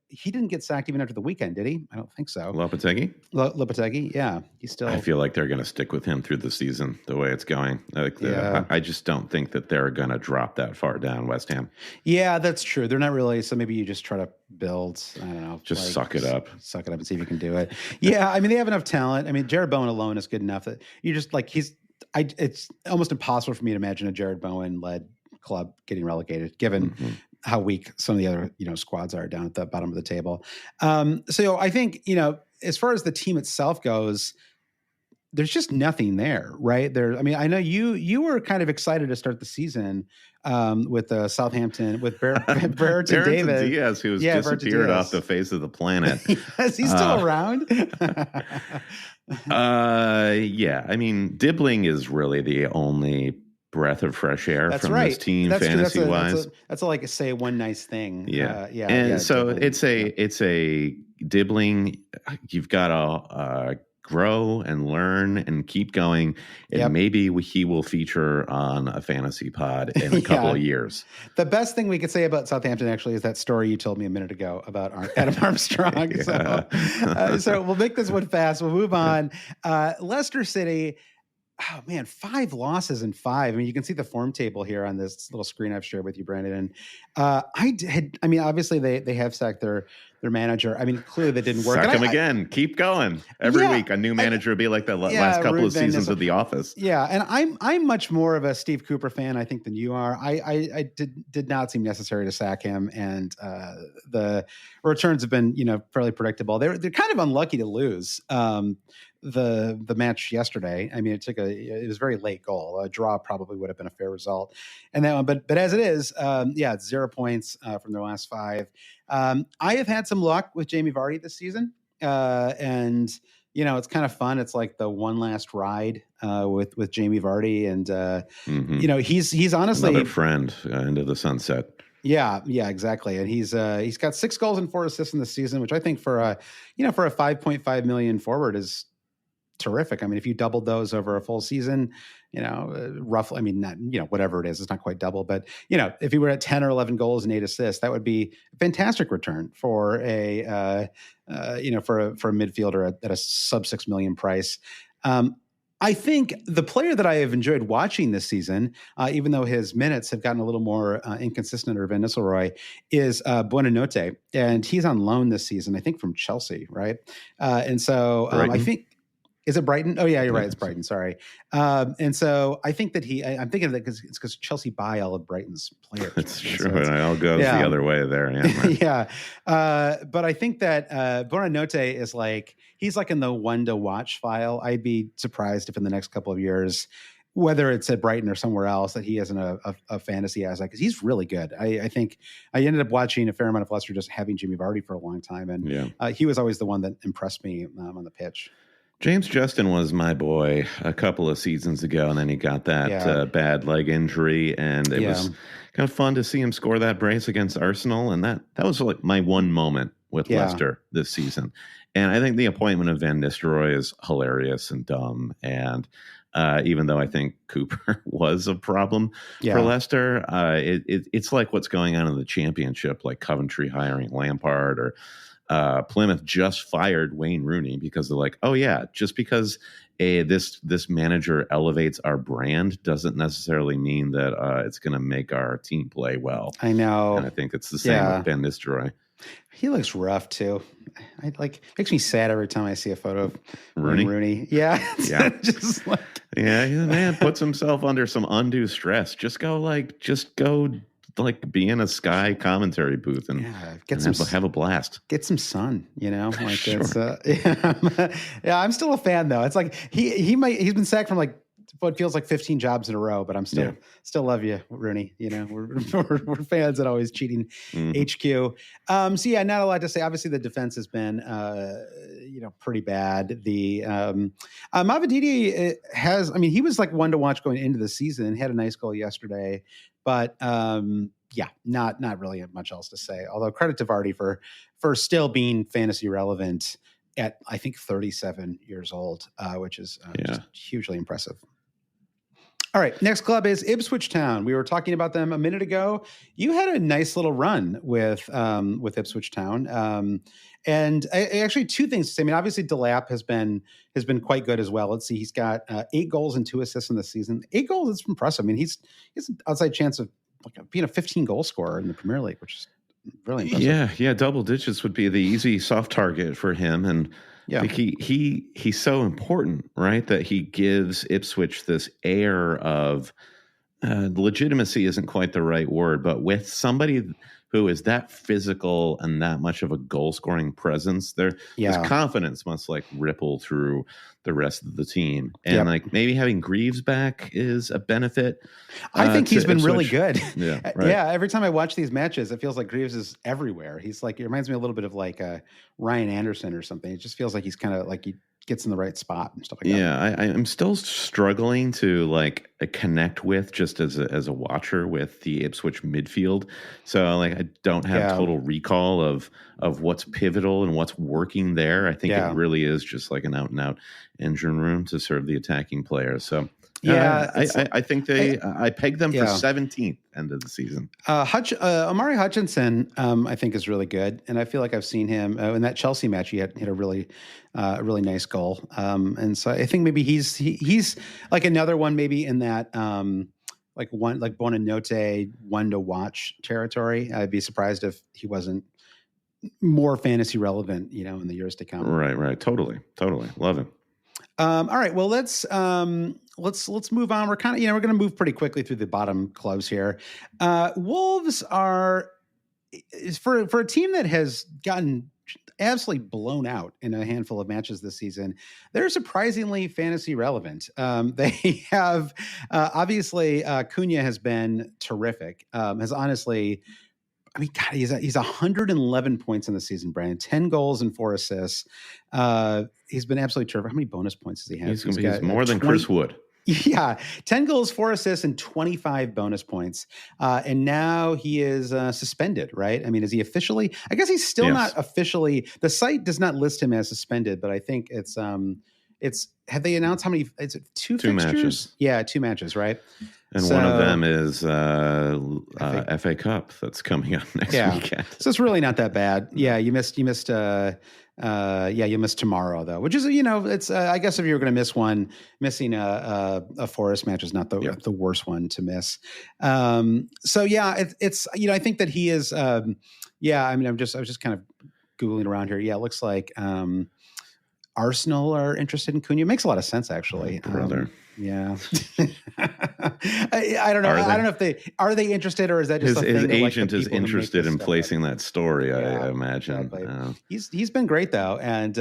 he didn't get sacked even after the weekend, did he? I don't think so. Lopetegui, yeah, he's still. I feel like they're going to stick with him through the season the way it's going. I just don't think that they're going to drop that far down, West Ham. Yeah, that's true. They're not really. So maybe you just try to build. I don't know. Just suck it up and see if you can do it. Yeah, I mean they have enough talent. I mean Jared Bowen alone is good enough that you just like it's almost impossible for me to imagine a Jared Bowen led club getting relegated, given how weak some of the other squads are down at the bottom of the table. So I think as far as the team itself goes, there's just nothing there, right? I mean, I know you were kind of excited to start the season with Southampton with Brereton Diaz, who has disappeared off the face of the planet. Is he still around? Yeah. I mean, Dibbling is really the only breath of fresh air this team, fantasy-wise. That's like say one nice thing. Yeah. And so Dibbling, it's a Dibbling. You've got to grow and learn and keep going. And maybe he will feature on a fantasy pod in a couple of years. The best thing we could say about Southampton actually is that story you told me a minute ago about Adam Armstrong. So we'll make this one fast. We'll move on. Leicester City. Oh man, 5 losses in 5. I mean, you can see the form table here on this little screen I've shared with you, Brandon. And obviously they have sacked their manager. I mean, clearly that didn't work. Sack him again. Keep going. Every week, a new manager would be like the last couple of seasons of The Office. Yeah, and I'm much more of a Steve Cooper fan, I think, than you are. I did not seem necessary to sack him, and the returns have been fairly predictable. They're kind of unlucky to lose. The match yesterday. I mean, it was a very late goal. A draw probably would have been a fair result. And that one, but as it is, it's 0 points from their last 5. I have had some luck with Jamie Vardy this season. And it's kind of fun. It's like the one last ride with Jamie Vardy. And he's honestly another friend into the sunset. Yeah, exactly. And he's got 6 goals and 4 assists in the season, which I think for a 5.5 million forward is terrific. I mean, if you doubled those over a full season, roughly, I mean, not, whatever it is, it's not quite double, but, if you were at 10 or 11 goals and 8 assists, that would be a fantastic return for a midfielder at a sub $6 million price. I think the player that I have enjoyed watching this season, even though his minutes have gotten a little more inconsistent under Van Nistelrooy, is Buonanotte. And he's on loan this season, I think from Chelsea, right? And so I think, is it Brighton? Oh, yeah, you're right. It's Brighton. Sorry. And so I think that I'm thinking of that because Chelsea buy all of Brighton's players. That's true. It all goes the other way there. Yeah. But I think that Buonanotte is he's in the one to watch file. I'd be surprised if in the next couple of years, whether it's at Brighton or somewhere else, that he isn't a fantasy asset, because he's really good. I think I ended up watching a fair amount of Leicester just having Jimmy Vardy for a long time. And he was always the one that impressed me on the pitch. James Justin was my boy a couple of seasons ago, and then he got that bad leg injury, and it was kind of fun to see him score that brace against Arsenal, and that was like my one moment with Leicester this season. And I think the appointment of Van Nistelrooy is hilarious and dumb, and even though I think Cooper was a problem for Leicester, it's like what's going on in the Championship, like Coventry hiring Lampard, or Plymouth just fired Wayne Rooney because they're like, oh yeah, just because this manager elevates our brand doesn't necessarily mean that it's going to make our team play well. I know. And I think it's the same with Van Nistelrooy. He looks rough too. Makes me sad every time I see a photo of Rooney. Yeah. Just man puts himself under some undue stress. Just go be in a Sky commentary booth and have a blast. Get some sun, Sure. I'm still a fan though. It's like he's been sacked from what feels like 15 jobs in a row, but I'm still love you, Rooney. We're fans at always cheating HQ. So not a lot to say. Obviously the defense has been pretty bad. The Mavididi he was one to watch going into the season and had a nice goal yesterday, but not really much else to say. Although credit to Vardy for still being fantasy relevant at I think 37 years old, which is just hugely impressive. All right, next club is Ipswich Town. We were talking about them a minute ago. You had a nice little run with Ipswich Town, and actually two things to say. I mean, obviously Delap has been quite good as well. Let's see, he's got 8 goals and 2 assists in the season. 8 goals is impressive. I mean, he's an outside chance of being a 15 goal scorer in the Premier League, which is really impressive. Yeah, double digits would be the easy soft target for him, and I think he's so important, right? That he gives Ipswich this air of legitimacy isn't quite the right word, but with somebody who is that physical and that much of a goal-scoring presence, his confidence must like ripple through the rest of the team. And like maybe having Greaves back is a benefit. I think he's been Ipswich. really good. Yeah, right. Yeah. Every time I watch these matches, it feels like Greaves is everywhere. He's like, it reminds me a little bit of like Ryan Anderson or something. It just feels like he's kind of like he gets in the right spot and stuff like that. Yeah, I'm still struggling to like connect with just as a watcher with the Ipswich midfield. So like I don't have total recall of what's pivotal and what's working there. I think it really is just like an out and out engine room to serve the attacking players. So I think I pegged them for 17th end of the season. Omari Hutchinson, I think is really good, and I feel like I've seen him in that Chelsea match. He hit a really nice goal, and so I think maybe he's like another one, maybe in that like Bonanote one to watch territory. I'd be surprised if he wasn't more fantasy relevant, in the years to come. Right, totally, love him. All right, well let's move on. We're kind of we're going to move pretty quickly through the bottom clubs here. Wolves are for a team that has gotten absolutely blown out in a handful of matches this season. They're surprisingly fantasy relevant. They have obviously Cunha has been terrific. Has honestly. I mean, God, he's 111 points in the season, Brian. 10 goals and 4 assists. He's been absolutely terrific. How many bonus points does he have? He's more than Chris Wood. Yeah, 10 goals, 4 assists, and 25 bonus points. And now he is suspended, right? I mean, is he officially? I guess he's still not officially. The site does not list him as suspended, but I think it's. Have they announced how many? Is it two fixtures? Matches. Yeah, 2 matches, right? And one of them is FA Cup that's coming up next weekend. So it's really not that bad. Yeah, you missed. You missed tomorrow though, which is it's. I guess if you were going to miss one, missing a Forest match is not the worst one to miss. So yeah, it's I think that he is. I mean, I was just kind of googling around here. Yeah, it looks like. Arsenal are interested in Cunha. It makes a lot of sense, actually. Brother. Yeah. I don't know. I don't know if are they interested, or is that just his agent is interested in placing that story? I imagine. Exactly. He's been great though, and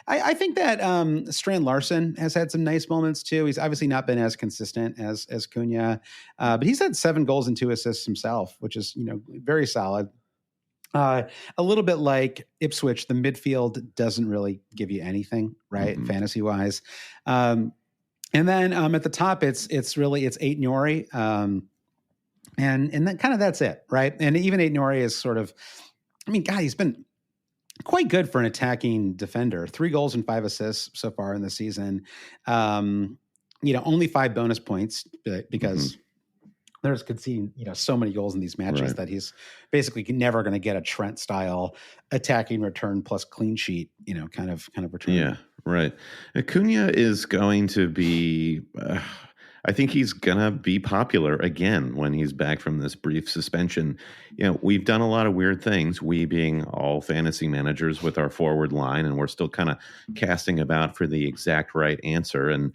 I think that Strand Larson has had some nice moments too. He's obviously not been as consistent as Cunha, but he's had 7 goals and 2 assists himself, which is very solid. A little bit like Ipswich, the midfield doesn't really give you anything, right? Mm-hmm. Fantasy wise. And then at the top, it's Ait Nouri. And then kind of that's it, right? And even Ait Nouri is sort of, I mean, God, he's been quite good for an attacking defender. 3 goals and 5 assists so far in the season. Only 5 bonus points because there's conceding, so many goals in these matches that he's basically never going to get a Trent style attacking return plus clean sheet, kind of return. Yeah, right. Acuna is going to be, I think he's going to be popular again when he's back from this brief suspension. We've done a lot of weird things, we being all fantasy managers with our forward line, and we're still kind of casting about for the exact right answer. And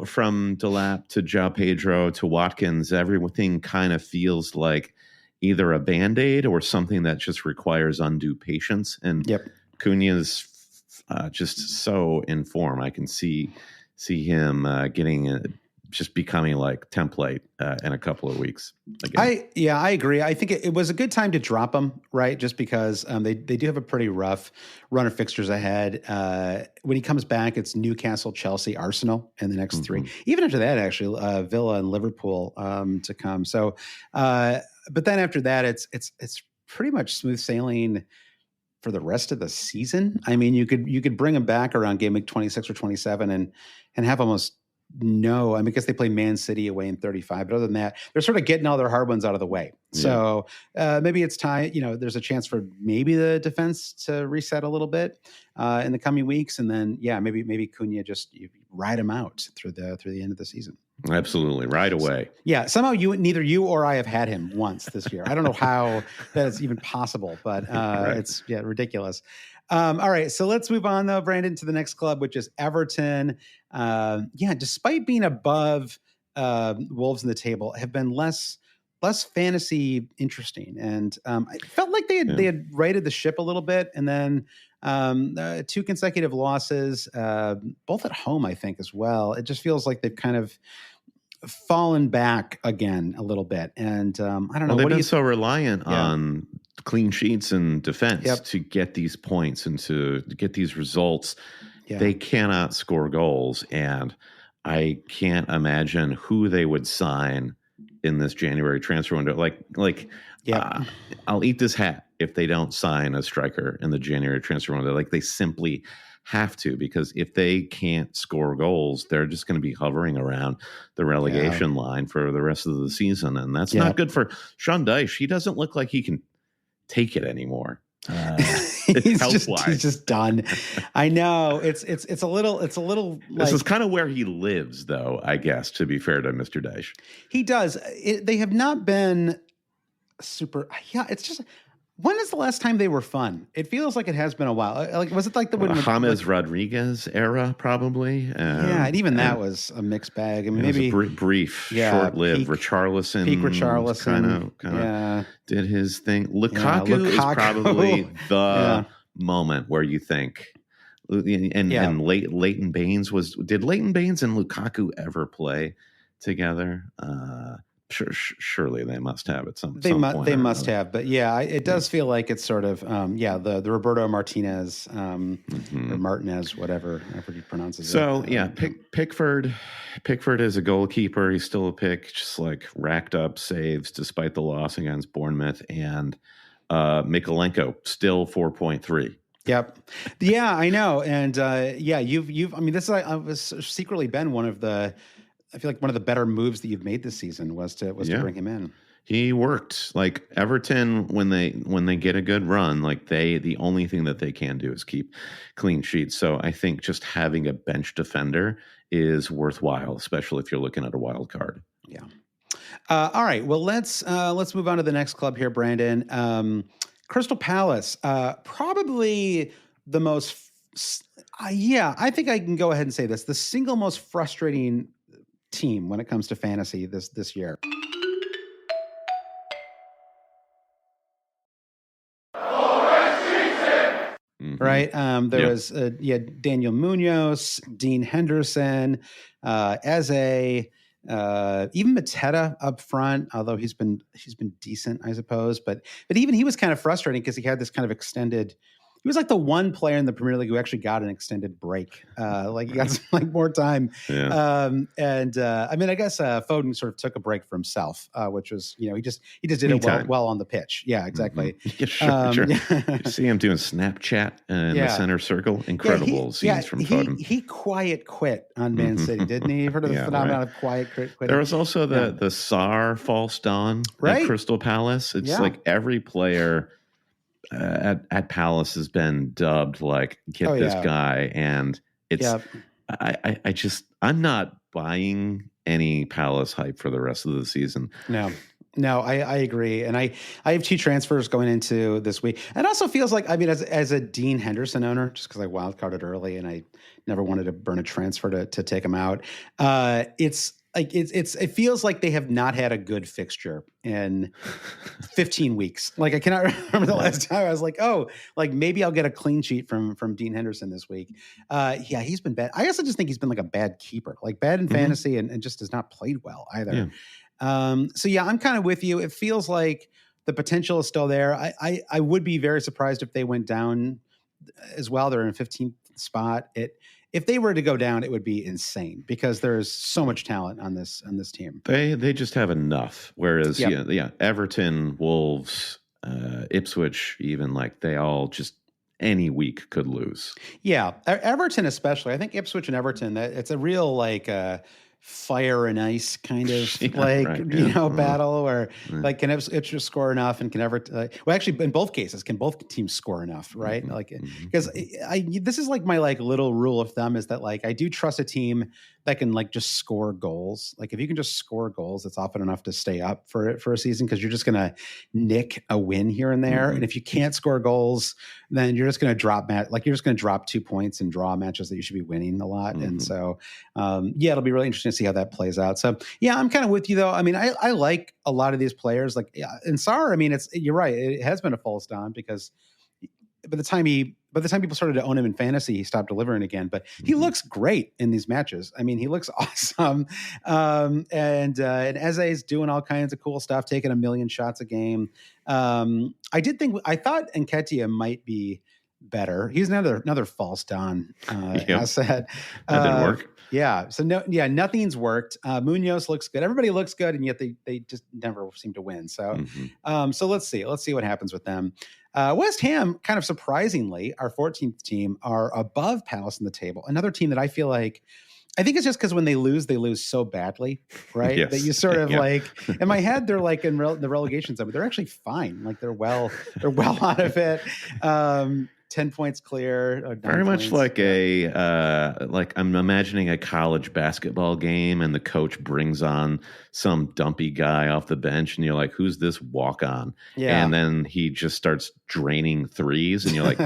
from Delap to João Pedro to Watkins, everything kind of feels like either a Band-Aid or something that just requires undue patience. And Cunha's just so in form. I can see him just becoming like template in a couple of weeks. Again. I agree. I think it was a good time to drop him, right? Just because they do have a pretty rough run of fixtures ahead. When he comes back, it's Newcastle, Chelsea, Arsenal in the next 3. Even after that, actually, Villa and Liverpool to come. So, but then after that, it's pretty much smooth sailing for the rest of the season. I mean, you could bring him back around game week 26 or 27 and have almost no. I mean, I guess they play Man City away in 35, but other than that, they're sort of getting all their hard ones out of the way. Yeah. So maybe it's time. There's a chance for maybe the defense to reset a little bit in the coming weeks, and then maybe Cunha just ride him out through the end of the season. Absolutely, right away. So, somehow neither you or I have had him once this year. I don't know how that is even possible, but right. It's ridiculous. All right, so let's move on though, Brandon, to the next club, which is Everton. Despite being above Wolves in the table, have been less fantasy interesting, and I felt like they had righted the ship a little bit, and then 2 consecutive losses, both at home, I think, as well. It just feels like they've kind of fallen back again a little bit, and I don't know. They've been so reliant on clean sheets and defense to get these points and to get these results. Yeah. They cannot score goals, and I can't imagine who they would sign in this January transfer window. I'll eat this hat if they don't sign a striker in the January transfer window. Like, they simply have to, because if they can't score goals, they're just going to be hovering around the relegation line for the rest of the season, and that's not good for Sean Dyche. He doesn't look like he can take it anymore. He's just done. I know it's a little. This is kind of where he lives, though. I guess, to be fair to Mr. Dyche, he does. They have not been super. Yeah, it's just. When is the last time they were fun? It feels like it has been a while. Like, was it like the James Rodriguez era, probably? And even that was a mixed bag. I mean, maybe was brief, short-lived. Richarlison, peak Richarlison, kind of did his thing. Lukaku is probably the moment where you think, and Leighton Baines did Leighton Baines and Lukaku ever play together? Surely they must have at some point. They must have, but it does feel like it's sort of the Roberto Martinez or Martinez, whatever he pronounces it. So Pickford is a goalkeeper. He's still a pick, just like racked up saves despite the loss against Bournemouth, and Mikolenko still 4.3. Yep. Yeah, I know, and you've. I mean, this has secretly been one of the. I feel like one of the better moves that you've made this season was to bring him in. He worked. Like, Everton, when they get a good run, like, the only thing that they can do is keep clean sheets. So I think just having a bench defender is worthwhile, especially if you're looking at a wild card. Yeah. All right. Well, let's move on to the next club here, Brandon. Crystal Palace, probably the most. I think I can go ahead and say this: the single most frustrating team when it comes to fantasy this year. Right? There was Daniel Munoz, Dean Henderson, Eze, even Mateta up front, although he's been decent, I suppose. But even he was kind of frustrating because he had this kind of extended. He was like the one player in the Premier League who actually got an extended break. Like, he got some, more time. Yeah. I mean, I guess Foden sort of took a break for himself, which was, he just did it well on the pitch. Yeah, exactly. Mm-hmm. Sure. You see him doing Snapchat in the center circle. Incredible scenes from Foden. He quiet quit on Man City, didn't he? You've heard of the phenomenon of quiet quitting? There was also the Sarr false dawn at Crystal Palace. It's like every player at Palace has been dubbed like this guy, and it's I'm not buying any Palace hype for the rest of the season. No, I agree, and I have 2 transfers going into this week. It also feels like, I mean, as a Dean Henderson owner, just because I wildcarded early and I never wanted to burn a transfer to take him out. It feels like they have not had a good fixture in 15 weeks. Like, I cannot remember the last time I was like, maybe I'll get a clean sheet from Dean Henderson this week. He's been bad. I also just think he's been like a bad keeper, like bad in fantasy and just has not played well either. I'm kind of with you. It feels like the potential is still there. I would be very surprised if they went down as well. They're in a 15th spot. If they were to go down, it would be insane because there's so much talent on this team. They just have enough. Whereas Everton, Wolves, Ipswich, even, like, they all just any week could lose. Yeah, Everton especially. I think Ipswich and Everton. That it's a real like fire and ice kind of battle, or like can Ipswich score enough, and can Everton? Well, actually, in both cases, can both teams score enough, right? Mm-hmm. Like because this is like my like little rule of thumb is that like I do trust a team that can like just score goals. Like if you can just score goals, it's often enough to stay up for a season, because you're just gonna nick a win here and there, and if you can't score goals, then you're just going to drop you're just going to drop 2 points and draw matches that you should be winning a lot. And so, it'll be really interesting to see how that plays out. So yeah, I'm kind of with you though. I mean, I like a lot of these players, like and Sarr. I mean, you're right. It has been a false dawn, because by the time people started to own him in fantasy, he stopped delivering again. But he looks great in these matches. I mean, he looks awesome. And Eze's doing all kinds of cool stuff, taking 1 million shots a game. I thought Nketiah might be better. He's another false dawn asset. That didn't work. Yeah. So nothing's worked. Munoz looks good. Everybody looks good, and yet they just never seem to win. So, so let's see what happens with them. West Ham, kind of surprisingly, our 14th team, are above Palace in the table. Another team that I think it's just because when they lose so badly, right? Yes. That you sort of like, in my head, they're like in the relegation zone, but they're actually fine. Like they're well out of it. 10 points clear. Very much like like I'm imagining a college basketball game, and the coach brings on some dumpy guy off the bench, and you're like, who's this walk on? Yeah. And then he just starts draining threes, and you're like,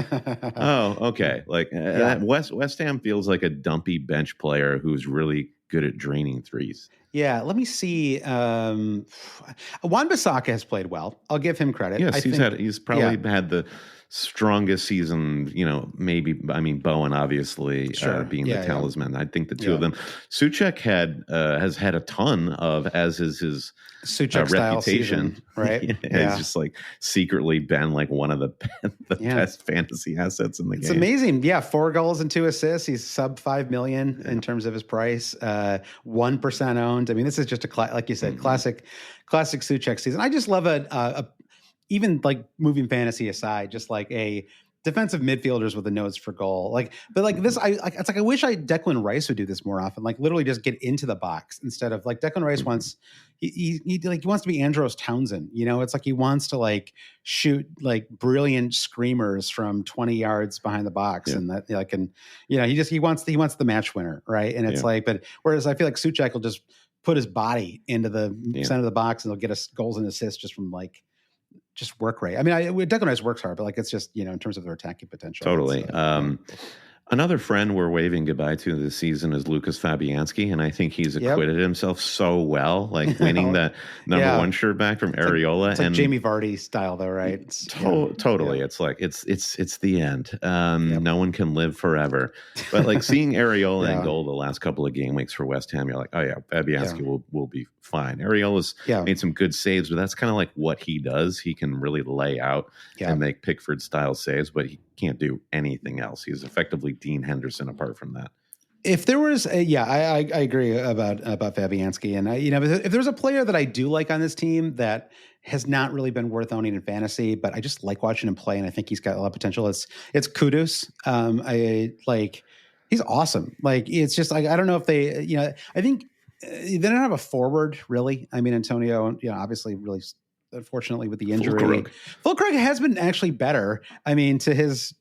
oh, okay. Like West Ham feels like a dumpy bench player who's really good at draining threes. Yeah, let me see. Wan-Bissaka has played well. I'll give him credit. Yes, he's probably had the strongest season, Bowen obviously being the talisman. I think the two of them. Souček has had a ton of, as is his reputation, season, right? He's just like secretly been like one of the best fantasy assets in the game. It's amazing. Yeah, 4 goals and 2 assists. He's sub 5 million in terms of his price. 1% owned. I mean, this is just like you said, classic Souček season. I just love even like moving fantasy aside, just like a defensive midfielders with a nose for goal. But this, it's like I wish Declan Rice would do this more often. Like literally just get into the box instead of like Declan Rice wants. He wants to be Andros Townsend. It's like he wants to like shoot like brilliant screamers from 20 yards behind the box, and that he wants the match winner, right? And it's like, but whereas I feel like Souček will just put his body into the center of the box, and he'll get us goals and assists just from like. Just work rate. I mean, Declan Rice works hard, but like it's just in terms of their attacking potential. Totally. Another friend we're waving goodbye to this season is Lucas Fabianski, and I think he's acquitted himself so well, like winning that number 1 shirt back from Areola. It's like Jamie Vardy style, though, right? Totally. Yeah. It's like it's the end. No one can live forever. But like seeing Areola in goal the last couple of game weeks for West Ham, you're like, oh yeah, Fabianski will be fine. Areola's made some good saves, but that's kind of like what he does. He can really lay out and make Pickford style saves, but he can't do anything else. He's effectively Dean Henderson apart from that. If there was I agree about Fabianski, and if there's a player that I do like on this team that has not really been worth owning in fantasy, but I just like watching him play, and I think he's got a lot of potential. It's Kudus. He's awesome. Like it's just like I don't know if they I think they don't have a forward really. I mean Antonio obviously really. Unfortunately, with the injury, Fulkrug has been actually better. I mean, to his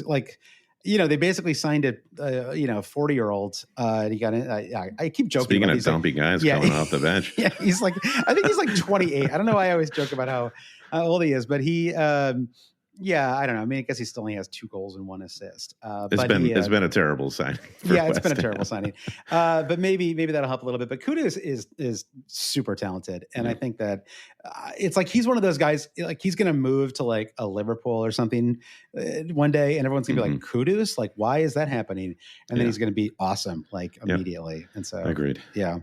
like, they basically signed a 40-year-old. He got in. I keep joking. Speaking of dumpy guys coming off the bench, he's like, I think he's like 28. I don't know why I always joke about how old he is, but he. I don't know. I mean, I guess he still only has 2 goals and 1 assist. It's been a terrible signing. It's been a terrible signing. But maybe that'll help a little bit. But Kudus is super talented, and I think that it's like he's one of those guys. Like he's going to move to like a Liverpool or something one day, and everyone's going to be like, Kudus, like why is that happening? And then he's going to be awesome like immediately. And so agreed. Yeah.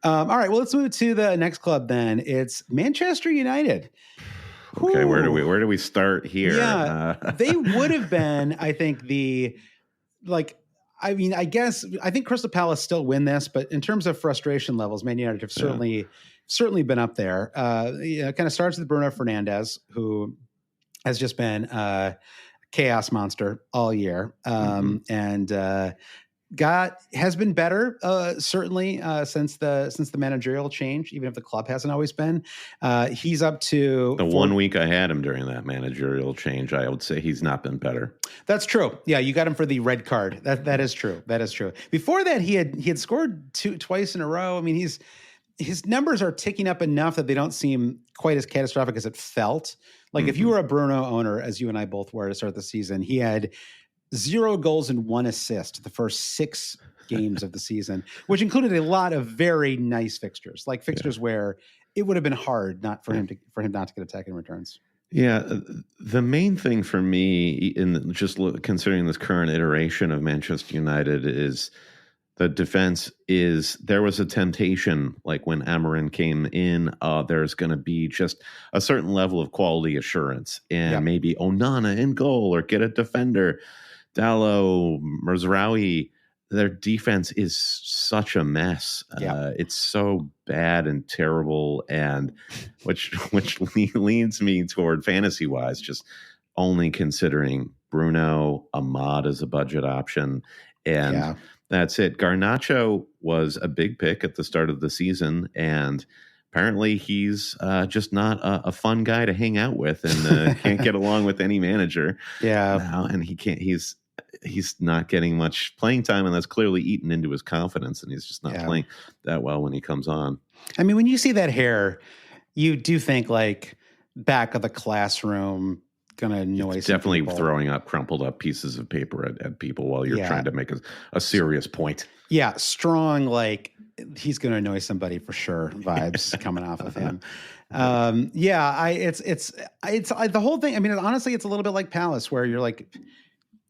All right. Well, let's move to the next club then. It's Manchester United. Okay, where do we start here? Yeah, they would have been, I think, I think Crystal Palace still win this, but in terms of frustration levels, Man United have certainly been up there. It kind of starts with Bruno Fernandes, who has just been chaos monster all year. And has been better, certainly, since the managerial change, even if the club hasn't always been. He's up to the 1 week I had him during that managerial change. I would say he's not been better. That's true. Yeah, you got him for the red card. That is true. That is true. Before that, he had scored twice in a row. I mean, his numbers are ticking up enough that they don't seem quite as catastrophic as it felt. Like if you were a Bruno owner, as you and I both were to start the season, he had 0 goals and 1 assist the first 6 games of the season, which included a lot of very nice fixtures, like fixtures where it would have been hard not for him not to get attacking returns. Yeah, the main thing for me in just considering this current iteration of Manchester United is the defense. There was a temptation, like when Amarin came in, there's going to be just a certain level of quality assurance, and maybe Onana in goal or get a defender. Dallo, Mazraoui, their defense is such a mess. It's so bad and terrible, and which leads me toward fantasy wise, just only considering Bruno, Ahmad as a budget option, and that's it. Garnacho was a big pick at the start of the season, and apparently he's just not a fun guy to hang out with, and can't get along with any manager. Now, and he's not getting much playing time, and that's clearly eaten into his confidence, and he's just not playing that well when he comes on. I mean, when you see that hair, you do think like back of the classroom, gonna annoy some definitely people. Throwing up crumpled up pieces of paper at people while you're trying to make a serious point. Yeah, strong, like he's gonna annoy somebody for sure vibes coming off of him. It's the whole thing. I mean, honestly, it's a little bit like Palace, where you're like,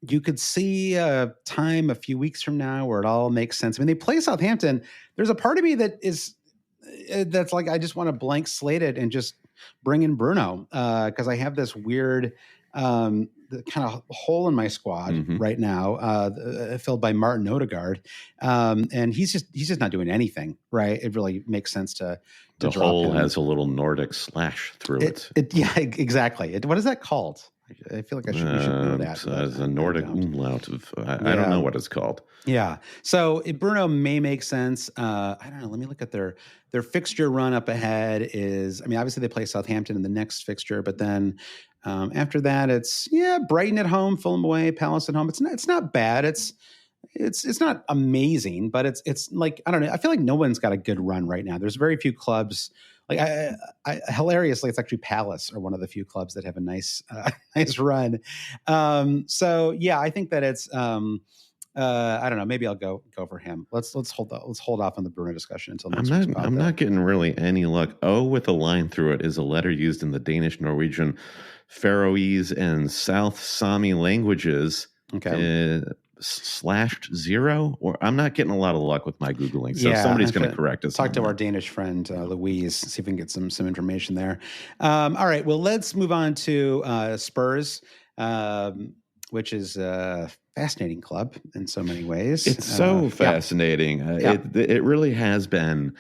you could see a time a few weeks from now where it all makes sense. I mean, they play Southampton. There's a part of me that's like, I just want to blank slate it and just bring in Bruno, because I have this weird kind of hole in my squad right now, filled by Martin Odegaard, and he's just not doing anything. Right? It really makes sense to the drop hole him. Has a little Nordic slash through it. Yeah, exactly. What is that called? I feel like we should know that. As a Nordic umlaut of, I don't know what it's called. Yeah. So Bruno may make sense. I don't know. Let me look at their fixture run up ahead is, I mean, obviously they play Southampton in the next fixture, but then after that it's Brighton at home, Fulham away, Palace at home. It's not bad. It's not amazing, but it's like, I don't know. I feel like no one's got a good run right now. There's very few clubs. Like hilariously, it's actually Palace are one of the few clubs that have a nice run. So yeah, I think that it's I don't know. Maybe I'll go for him. Let's hold off on the Bruno discussion until next week. I'm not getting really any luck. O with a line through it is a letter used in the Danish, Norwegian, Faroese, and South Sami languages. Okay. /0, or I'm not getting a lot of luck with my Googling. So somebody's going to correct us. Talk to our Danish friend, Louise, see if we can get some information there. All right. Well, let's move on to Spurs, which is a fascinating club in so many ways. It's so fascinating. It really has been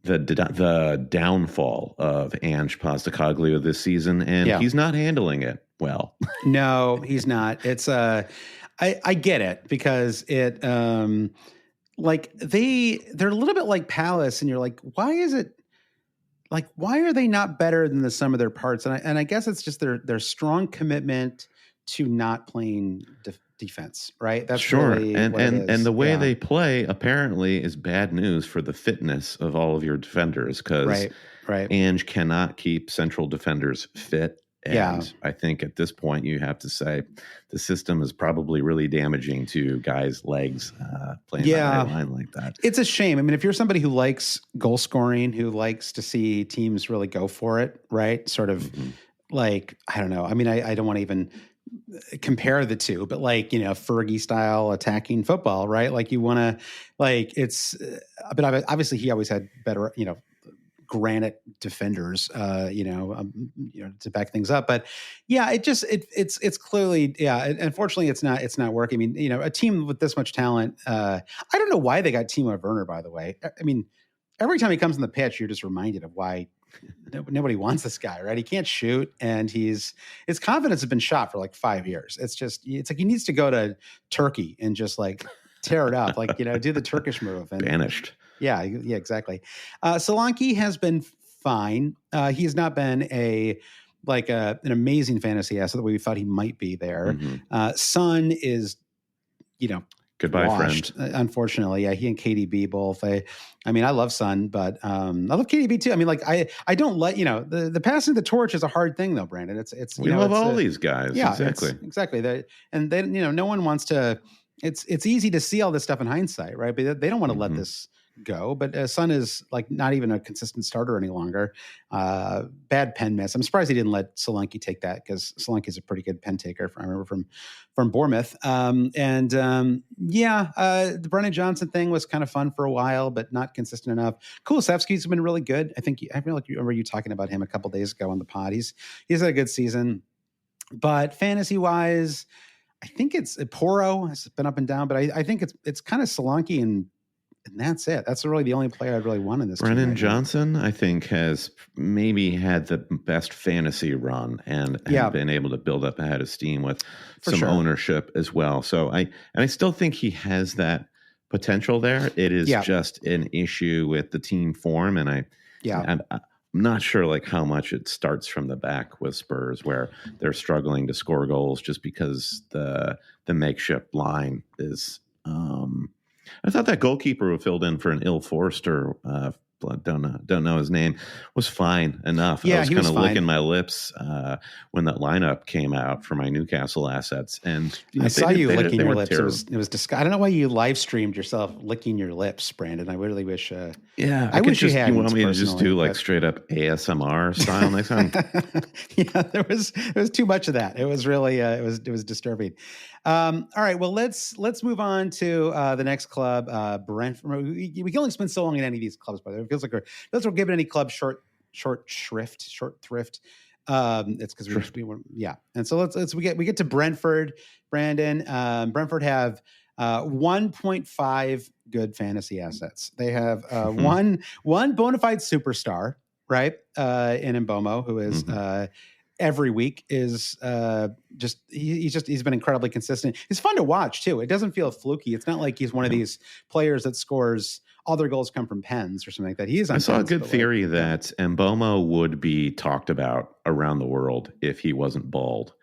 the downfall of Ange Postecoglou this season, and he's not handling it well. No, he's not. It's I get it, because it like they're a little bit like Palace, and you're like, why are they not better than the sum of their parts? And I guess it's just their strong commitment to not playing defense, right? That's really and the way they play apparently is bad news for the fitness of all of your defenders, because Ange cannot keep central defenders fit. And I think at this point you have to say the system is probably really damaging to guys' legs playing that line like that. It's a shame. I mean, if you're somebody who likes goal scoring, who likes to see teams really go for it, right? Sort of like, I don't know. I mean, I don't want to even compare the two, but like, Fergie style attacking football, right? Like you want to, like, it's, but obviously he always had better, granite defenders, to back things up. But yeah, it's clearly, unfortunately it's not working. I mean, a team with this much talent, I don't know why they got Timo Werner, by the way. I mean, every time he comes on the pitch, you're just reminded of why nobody wants this guy, right? He can't shoot, and his confidence has been shot for like 5 years. It's like he needs to go to Turkey and just like tear it up, like, do the Turkish move. And banished. Yeah, exactly. Solanke has been fine. He has not been an amazing fantasy asset the way we thought he might be there. Mm-hmm. Son is, goodbye, washed, friend. Unfortunately, yeah, he and KDB both. I love Son, but I love KDB too. I mean, like I don't let the passing the torch is a hard thing though, Brandon. It's we love all these guys. Yeah, exactly. No one wants to. It's easy to see all this stuff in hindsight, right? But they don't want to let this go. But Son is like not even a consistent starter any longer. Bad pen miss. I'm surprised he didn't let Solanke take that, because Solanke is a pretty good pen taker. I remember from Bournemouth. The Brennan Johnson thing was kind of fun for a while, but not consistent enough. Kulusevski's been really good. I really remember you talking about him a couple days ago on the pod. He's had a good season, but fantasy wise, I think it's Poro has been up and down, but I think it's kind of Solanke and that's it. That's really the only player I'd really want in this. Brennan Johnson, I think, has maybe had the best fantasy run and been able to build up a head of steam with some ownership as well. So I still think he has that potential there. It is just an issue with the team form, and I'm not sure like how much it starts from the back with Spurs, where they're struggling to score goals just because the makeshift line is. I thought that goalkeeper who filled in for an Il Forster, don't know his name, was fine enough. Yeah, I was kind of licking my lips when that lineup came out for my Newcastle assets, and I saw you licking your lips. It was disgusting. I don't know why you live streamed yourself licking your lips, Brandon. I really wish. I wish you had. You want me to just do like straight up ASMR style next time? Yeah, there was too much of that. It was really it was disturbing. All right, well let's move on to the next club, Brentford. We can only spend so long in any of these clubs, by the way. It feels like we're giving any club short thrift. It's because and so we get to Brentford, Brandon. Brentford have 1.5 good fantasy assets. They have one bona fide superstar, right? In Mbomo, who is every week is he's been incredibly consistent. He's fun to watch too. It doesn't feel fluky. It's not like he's one of these players that scores all their goals come from pens or something like that. I saw a good theory that Mbomo would be talked about around the world if he wasn't bald.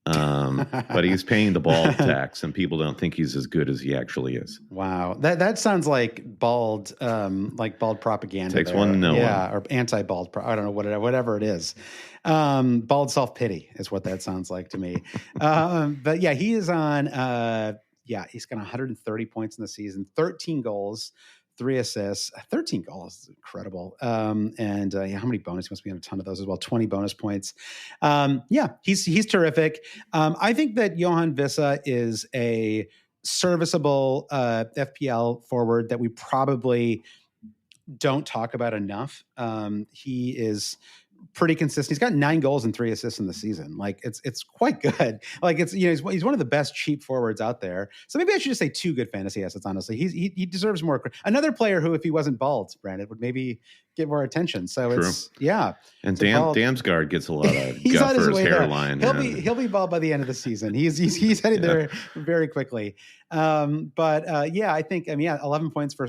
But he's paying the bald tax, and people don't think he's as good as he actually is. Wow, that sounds like bald propaganda. Takes one to know one. Or anti-bald. I don't know whatever it is. Bald self-pity is what that sounds like to me. But yeah, he is on. He's got 130 points in the season, 13 goals. 3 assists, 13 goals is incredible. How many bonus? He must be on a ton of those as well. 20 bonus points. He's terrific. I think that Johan Vissa is a serviceable FPL forward that we probably don't talk about enough. He is pretty consistent. He's got 9 goals and 3 assists in the season. Like it's quite good. Like he's one of the best cheap forwards out there. So maybe I should just say 2 good fantasy assets. Honestly, he deserves more. Another player who, if he wasn't bald, Brandon, would maybe get more attention. So And Damsgaard gets a lot of guff for his hairline. He'll be bald by the end of the season. He's heading there very quickly. I think 11 points for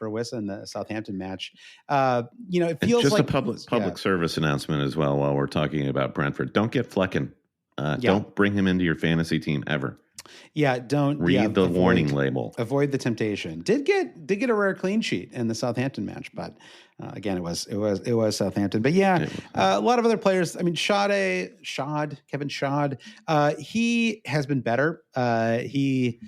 Wissa in the Southampton match. It feels just like a public service announcement as well. While we're talking about Brentford, don't get Flecken. Don't bring him into your fantasy team ever. Yeah, don't read the warning label. Avoid the temptation. Did get a rare clean sheet in the Southampton match, but again, it was Southampton. But a lot of other players. I mean, Kevin Schad, he has been better. He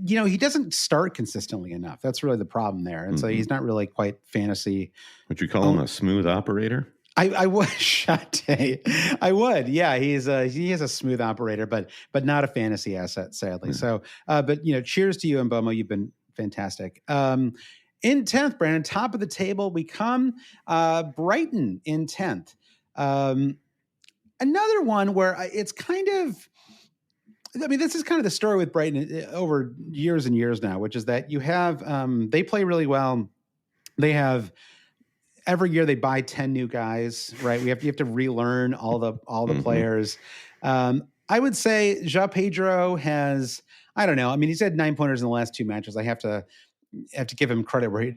doesn't start consistently enough. That's really the problem there, and so he's not really quite fantasy. Would you call him a smooth operator? I would, Shate. I would. Yeah, he is a smooth operator, but not a fantasy asset, sadly. So, cheers to you, Mbomo. You've been fantastic. In 10th, Brandon, top of the table, we come Brighton in 10th. Another one where it's kind of, this is kind of the story with Brighton over years and years now, which is that you have, they play really well. They have every year they buy 10 new guys, right? You have to relearn all the players. I would say João Pedro has, I don't know. I mean, he's had 9-pointers in the last 2 matches. I have to give him credit where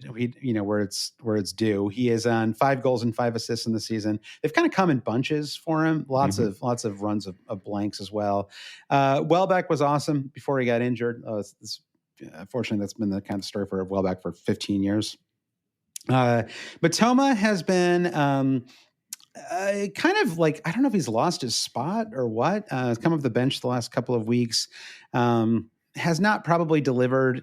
where it's due. He is on 5 goals and 5 assists in the season. They've kind of come in bunches for him. Lots of runs of blanks as well. Welbeck was awesome before he got injured. Unfortunately, that's been the kind of story for Welbeck for 15 years. Matoma has been kind of like, I don't know if he's lost his spot or what. He's come off the bench the last couple of weeks. Has not probably delivered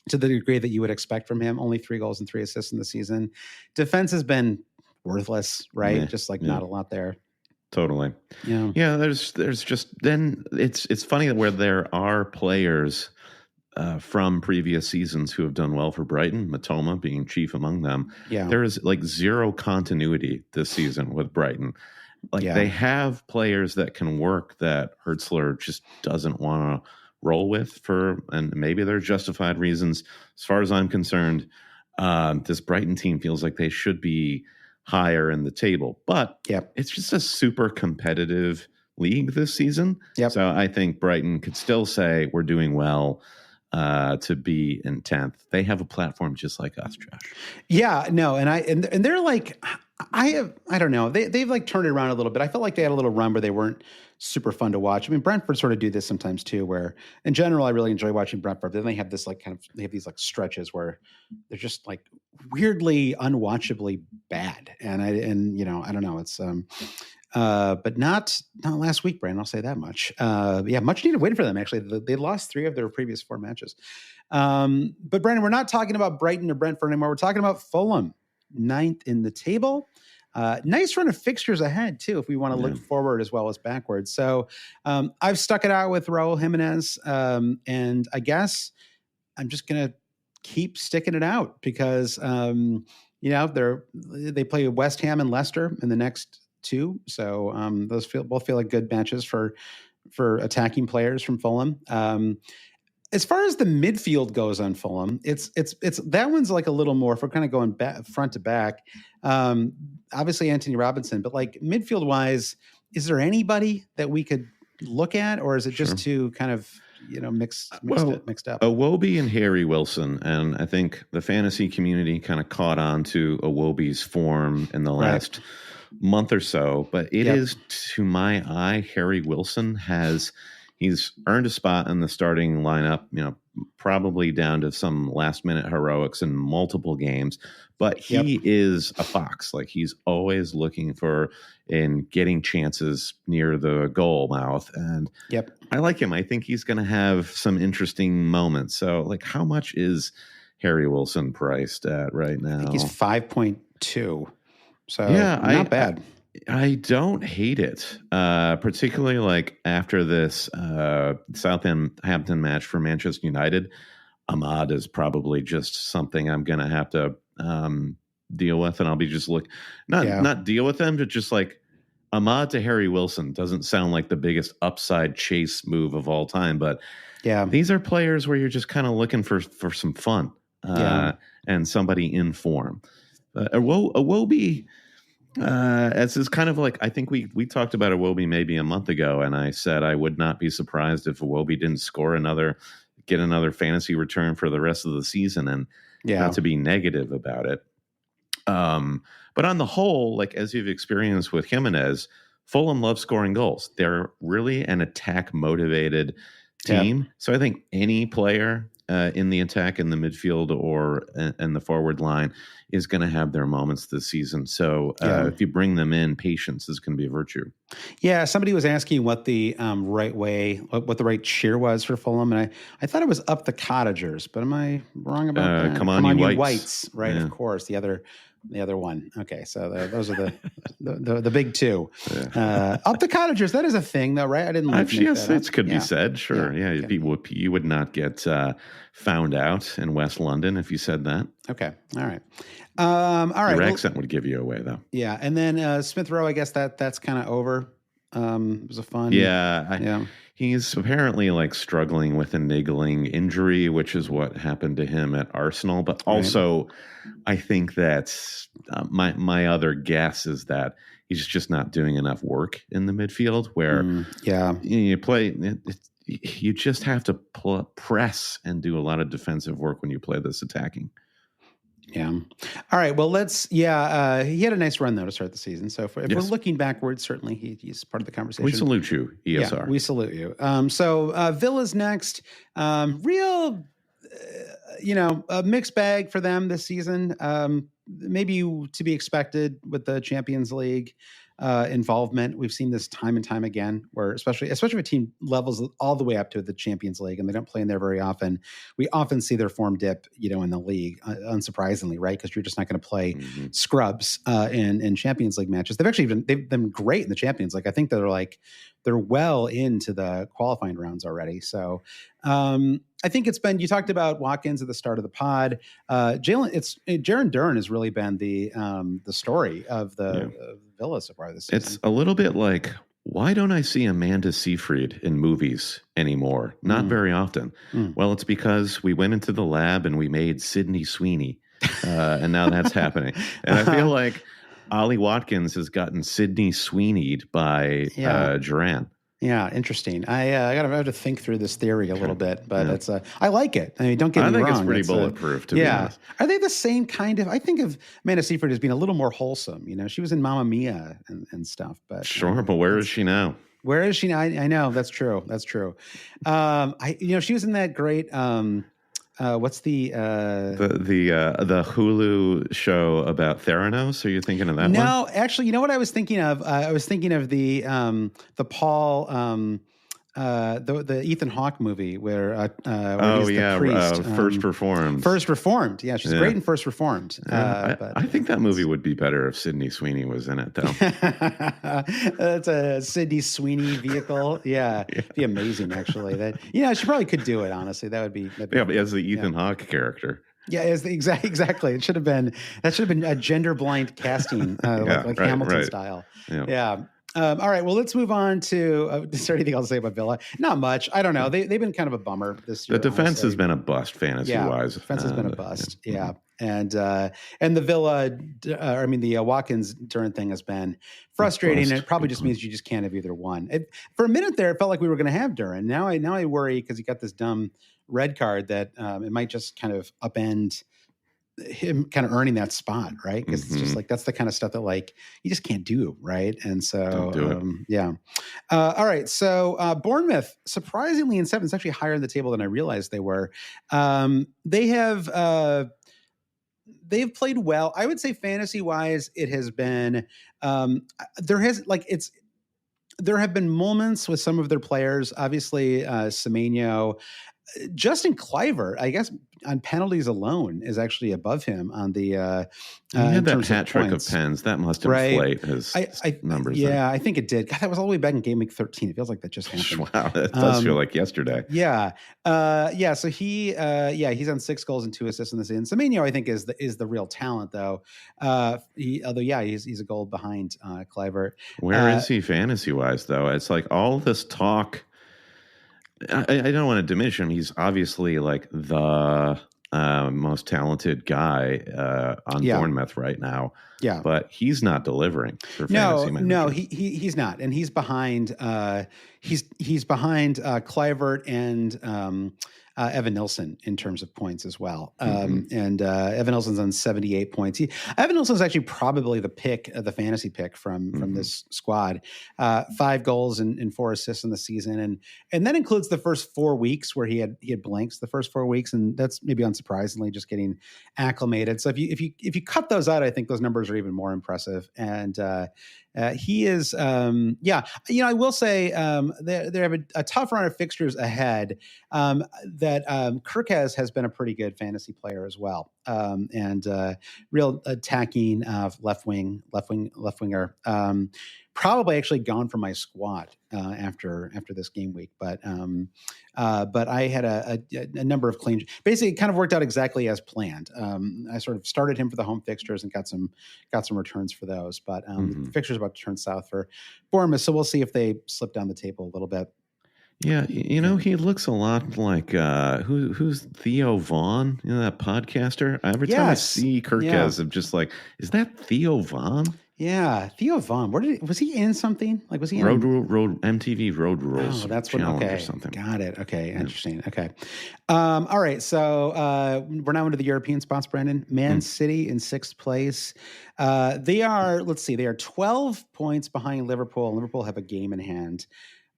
to the degree that you would expect from him. Only 3 goals and 3 assists in the season. Defense has been worthless, right? Yeah, just like not a lot there. Totally. Yeah. There's just, then it's funny that where there are players from previous seasons who have done well for Brighton, Matoma being chief among them. Yeah. There is like zero continuity this season with Brighton. Like they have players that can work that Hertzler just doesn't want to roll with and maybe they're justified reasons. As far as I'm concerned, this Brighton team feels like they should be higher in the table, but it's just a super competitive league this season. So I think Brighton could still say we're doing well to be in 10th. They have a platform just like us, Josh. Yeah, no, and they're like, I don't know. They've like turned it around a little bit. I felt like they had a little run where they weren't super fun to watch. I mean, Brentford sort of do this sometimes too, where in general, I really enjoy watching Brentford. Then they have this like they have these like stretches where they're just like weirdly unwatchably bad. And I don't know. It's, but not last week, Brandon, I'll say that much. Much needed win for them. Actually, they lost 3 of their previous 4 matches. But Brandon, we're not talking about Brighton or Brentford anymore. We're talking about Fulham, 9th in the table. Nice run of fixtures ahead too, if we want to look forward as well as backwards. So I've stuck it out with Raul Jimenez, and I guess I'm just gonna keep sticking it out because they play West Ham and Leicester in the next 2, so those both feel like good matches for attacking players from Fulham. As far as the midfield goes on Fulham, it's that one's like a little more, if we're kind of going front to back. Obviously Anthony Robinson, but like midfield wise, is there anybody that we could look at, or is it just too kind of mixed up? Iwobi and Harry Wilson, and I think the fantasy community kind of caught on to Iwobi's form in the last month or so, but it is, to my eye, Harry Wilson he's earned a spot in the starting lineup, probably down to some last minute heroics in multiple games, but he is a fox. Like he's always looking for and getting chances near the goal mouth. And I like him. I think he's going to have some interesting moments. So like, how much is Harry Wilson priced at right now? I think he's 5.2. So not bad. I don't hate it, particularly like after this Southampton match for Manchester United. Ahmad is probably just something I'm going to have to deal with, and I'll be just not deal with them, but just like Ahmad to Harry Wilson doesn't sound like the biggest upside chase move of all time, but these are players where you're just kind of looking for some fun and somebody in form. Iwobi. As is kind of like, I think we talked about Iwobi maybe a month ago, and I said I would not be surprised if Iwobi didn't get another fantasy return for the rest of the season, and not to be negative about it. But on the whole, like as you've experienced with Jimenez, Fulham loves scoring goals. They're really an attack motivated team. So I think any player in the attack, in the midfield, or in the forward line is going to have their moments this season. So if you bring them in, patience is going to be a virtue. Yeah. Somebody was asking what the right way, what the right cheer was for Fulham. And I thought it was up the Cottagers, but am I wrong about that? Come on, you whites. Right. Yeah. Of course. The other one. Okay. So those are the big 2. Up the Cottagers. That is a thing though, right? I didn't like yes, it could be said. Sure. Yeah. You would not get found out in West London if you said that. Okay. All right. All right. Your accent would give you away though. Yeah. And then Smith Rowe, I guess that's kind of over. It was a fun. Yeah. He's apparently like struggling with a niggling injury, which is what happened to him at Arsenal. But also, I think that's my other guess is that he's just not doing enough work in the midfield where you play. You just have to press and do a lot of defensive work when you play this attacking. Yeah. All right. Well, he had a nice run, though, to start the season. So if we're looking backwards, certainly he's part of the conversation. We salute you, ESR. Yeah, we salute you. So Villa's next. Real, a mixed bag for them this season. Maybe to be expected with the Champions League involvement. We've seen this time and time again, where especially if a team levels all the way up to the Champions League and they don't play in there very often, we often see their form dip, in the league, unsurprisingly, right? Because you're just not going to play scrubs in Champions League matches. They've been great in the Champions League. I think they're well into the qualifying rounds already. So I think you talked about Watkins at the start of the pod. Jaron Duran has really been the story of the Villa so far this season. It's a little bit like, why don't I see Amanda Seyfried in movies anymore? Not very often. Well, it's because we went into the lab and we made Sydney Sweeney, and now that's happening. And I feel like Ollie Watkins has gotten Sydney Sweeney'd by Duran. Yeah, interesting. I have to think through this theory a little bit, but I like it. I mean, don't get me wrong. I think it's pretty bulletproof, to be honest. Are they the same kind of? I think of Amanda Seyfried as being a little more wholesome. She was in Mamma Mia and stuff. But sure, but where is she now? Where is she now? I know that's true. That's true. She was in that great. What's the Hulu show about Theranos? Are you thinking of that one? No, actually, you know what I was thinking of? I was thinking of the Paul the Ethan Hawke movie where he's the priest. First Reformed. First Reformed. Yeah, she's great in First Reformed. I think that movie would be better if Sydney Sweeney was in it, though. That's a Sydney Sweeney vehicle. Yeah, it'd be amazing, actually. She probably could do it. Honestly, that'd be as the Ethan Hawke character. Yeah, exactly. It should have been a gender blind casting, like Hamilton style. Yeah. All right. Well, let's move on to. Is there anything else to say about Villa? Not much. I don't know. They've been kind of a bummer this year. The defense has been a bust, fantasy-wise. Defense has been a bust. Yeah, and the Villa, the Watkins Duran thing has been frustrating. And it probably just means you just can't have either one. For a minute there, it felt like we were going to have Duran. Now I worry because he got this dumb red card that it might just kind of upend him kind of earning that spot, right? Because it's just like that's the kind of stuff that like you just can't do, right? And so all right. So Bournemouth, surprisingly in 7th, it's actually higher in the table than I realized they were. They've played well. I would say fantasy wise, it has been there have been moments with some of their players. Obviously, Semenyo. Justin Kluivert, I guess, on penalties alone is actually above him on the. He had that hat trick of pens that must inflate his numbers. Yeah, I think it did. God, that was all the way back in game week 13. It feels like that just happened. Wow, that does feel like yesterday. Yeah. So he's on 6 goals and 2 assists in this season. Semenyo, I think, is the real talent, though. He's a goal behind Kluivert. Where is he fantasy wise, though? It's like all this talk. I don't want to diminish him. He's obviously like the most talented guy on Bournemouth right now. Yeah, but he's not delivering for fantasy managers. No, he's not, and he's behind. He's behind Kluivert and Evan Nilsson in terms of points as well. And Evan Nilsson's on 78 points. Evan Nilsson's actually probably the fantasy pick from this squad. 5 goals and 4 assists in the season. And that includes the first 4 weeks where he had blanks the first 4 weeks. And that's maybe unsurprisingly just getting acclimated. So if you cut those out, I think those numbers are even more impressive. And he is, I will say they have a tough run of fixtures ahead that that Kirkez has been a pretty good fantasy player as well, and real attacking left winger. Probably actually gone from my squad after this game week, but I had a number of clean. Basically, it kind of worked out exactly as planned. I sort of started him for the home fixtures and got some returns for those, but the fixtures about to turn south for Bournemouth, so we'll see if they slip down the table a little bit. Yeah, he looks a lot like who's Theo Vaughn, that podcaster. Every time I see Kirkez, I'm just like, is that Theo Vaughn? Yeah, Theo Vaughn. Was he in something? Like, was he in Road MTV Road Rules? Oh, that's Challenge okay. Or something. Got it. Okay, interesting. Okay, all right. So we're now into the European spots, Brandon. Man City in 6th place. They are. Let's see. They are 12 points behind Liverpool. Liverpool have a game in hand.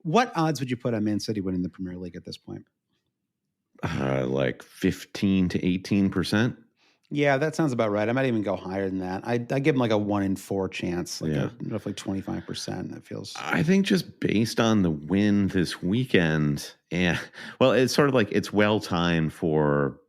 What odds would you put on Man City winning the Premier League at this point? Like 15 to 18%. Yeah, that sounds about right. I might even go higher than that. I give them like a 1 in 4 chance, roughly 25%. That feels. I think just based on the win this weekend, it's sort of like it's well timed for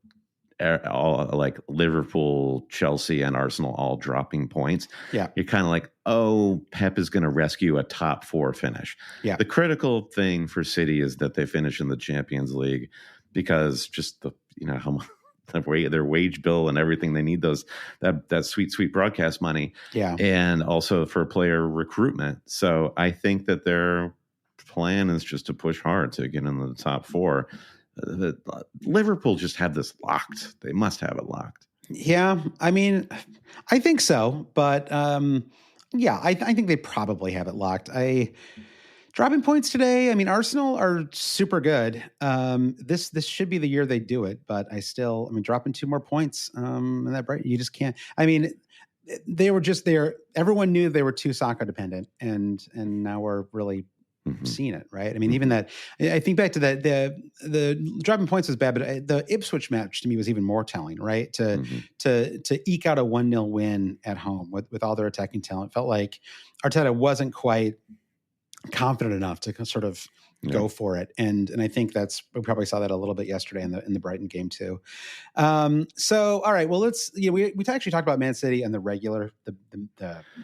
all like Liverpool, Chelsea, and Arsenal all dropping points. Yeah, you're kind of like, oh, Pep is going to rescue a top 4 finish. Yeah, the critical thing for City is that they finish in the Champions League because just how much. Their wage bill and everything, they need that sweet broadcast money, and also for player recruitment. So I think that their plan is just to push hard to get into the top 4. Liverpool just have this locked. They must have it locked. Yeah, I mean, I think so, but I think they probably have it locked. Dropping points today. I mean, Arsenal are super good. This should be the year they do it, but dropping 2 more points. And that you just can't. I mean, they were just there. Everyone knew they were too Saka dependent, and now we're really seeing it, right? I mean, even that. I think back to that. The dropping points was bad, but the Ipswich match to me was even more telling, right? To eke out a 1-0 win at home with all their attacking talent, felt like Arteta wasn't quite confident enough to sort of go for it, and I think we probably saw that a little bit yesterday in the Brighton game too. So all right, well let's we actually talked about Man City and the regular the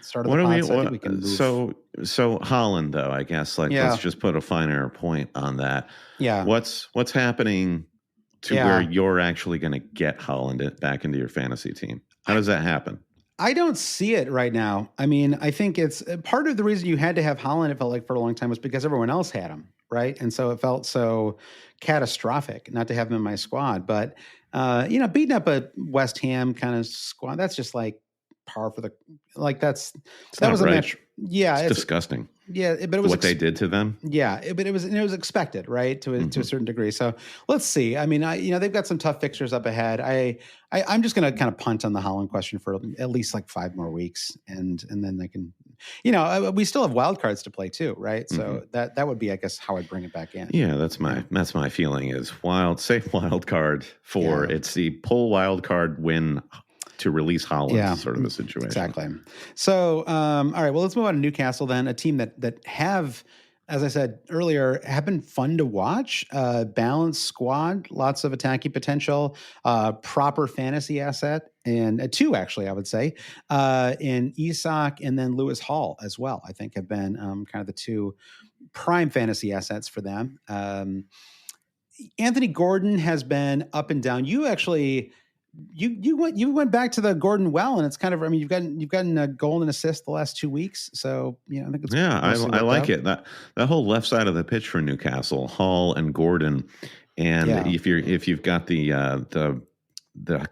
start of the pod. So I think we can move. So Holland though, I guess let's just put a finer point on that. Yeah, what's happening to where you're actually going to get Holland back into your fantasy team? How does that happen? I don't see it right now. I mean, I think it's part of the reason you had to have Holland, it felt like for a long time, was because everyone else had him, right? And so it felt so catastrophic not to have him in my squad. But, beating up a West Ham kind of squad, that's just like par for the, like that was a match. Yeah. It's disgusting. Yeah, but it was what they did to them. Yeah, but it was expected, right, to a certain degree. So let's see. I mean, they've got some tough fixtures up ahead. I'm just going to kind of punt on the Holland question for at least like 5 more weeks, and then they can, we still have wild cards to play too, right? So that would be, I guess, how I'd bring it back in. Yeah, that's my feeling is safe wild card for it's the pull wild card win to release Holland, sort of a situation. Exactly. So, all right, well, let's move on to Newcastle then, a team that have, as I said earlier, have been fun to watch. Balanced squad, lots of attacking potential, proper fantasy asset, and 2 actually, I would say, in Isak and then Lewis Hall as well. I think have been kind of the 2 prime fantasy assets for them. Anthony Gordon has been up and down. You actually. You went back to the Gordon well, and it's kind of, I mean, you've gotten a goal and assist the last 2 weeks, so I think it's I like it. That whole left side of the pitch for Newcastle, Hall and Gordon, and if you've got the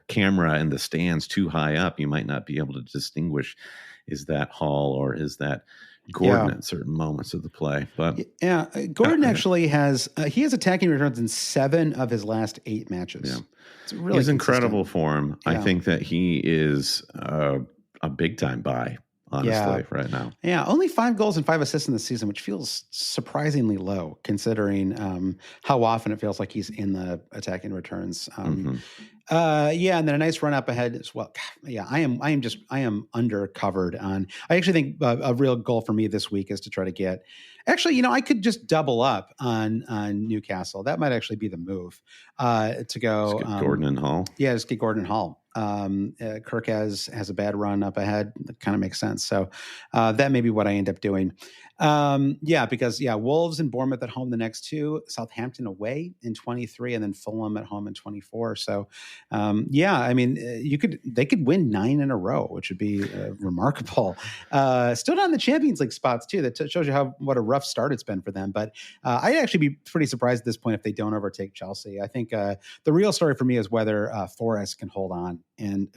camera and the stands too high up, you might not be able to distinguish is that Hall or is that Gordon at certain moments of the play. But Gordon actually has attacking returns in 7 of his last 8 matches. Yeah. It's really he's incredible form. I think that he is a big time buy, honestly, right now. Yeah, only 5 goals and 5 assists in the season, which feels surprisingly low considering how often it feels like he's in the attacking returns. Yeah, and then a nice run up ahead as well. Yeah, I am under covered on. I actually think a real goal for me this week is to try to get. Actually, I could just double up on Newcastle. That might actually be the move to go. Let's get Gordon and Hall. Yeah, just get Gordon and Hall. Kirk has a bad run up ahead. That kind of makes sense. So that may be what I end up doing. Because Wolves and Bournemouth at home the next two, Southampton away in 23, and then Fulham at home in 24. So they could win 9 in a row, which would be remarkable. Still not in the Champions League spots too. That shows you what a rough start it's been for them. But I'd actually be pretty surprised at this point if they don't overtake Chelsea. I think the real story for me is whether Forest can hold on and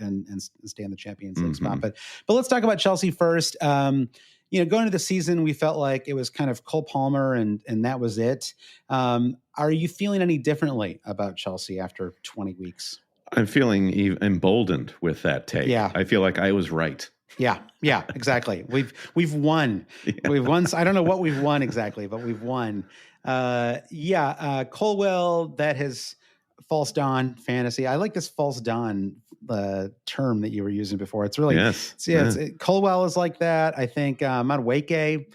stay in the Champions League spot. But let's talk about Chelsea first. Going into the season, we felt like it was kind of Cole Palmer and that was it. Are you feeling any differently about Chelsea after 20 weeks? I'm feeling emboldened with that take. Yeah. I feel like I was right. Yeah, exactly. We've won. Yeah. We've won. I don't know what we've won exactly, but we've won. Colwell, that has false dawn fantasy. I like this false dawn term that you were using before. It's really Colwell is like that. I think Madueke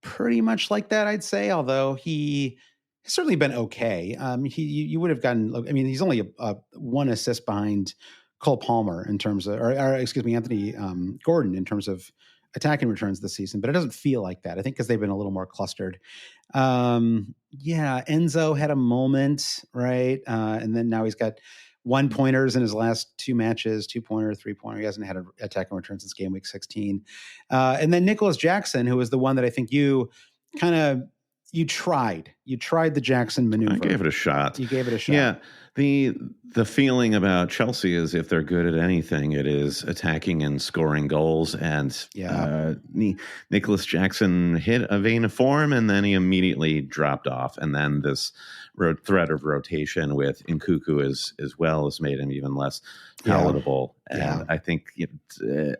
pretty much like that. I'd say, although he has certainly been okay. You would have gotten. I mean, he's only one assist behind Cole Palmer in terms of, or Anthony Gordon in terms of attacking returns this season, but it doesn't feel like that. I think because they've been a little more clustered. Enzo had a moment, right? And then now he's got 1-pointers in his last 2 matches, 2-pointer, 3-pointer. He hasn't had an attacking return since game week 16. And then Nicholas Jackson, who was the one that I think you tried the Jackson maneuver. I gave it a shot. You gave it a shot. Yeah. The feeling about Chelsea is if they're good at anything, it is attacking and scoring goals. And Nicholas Jackson hit a vein of form, and then he immediately dropped off. And then this threat of rotation with Nkunku as well has made him even less palatable. Yeah. And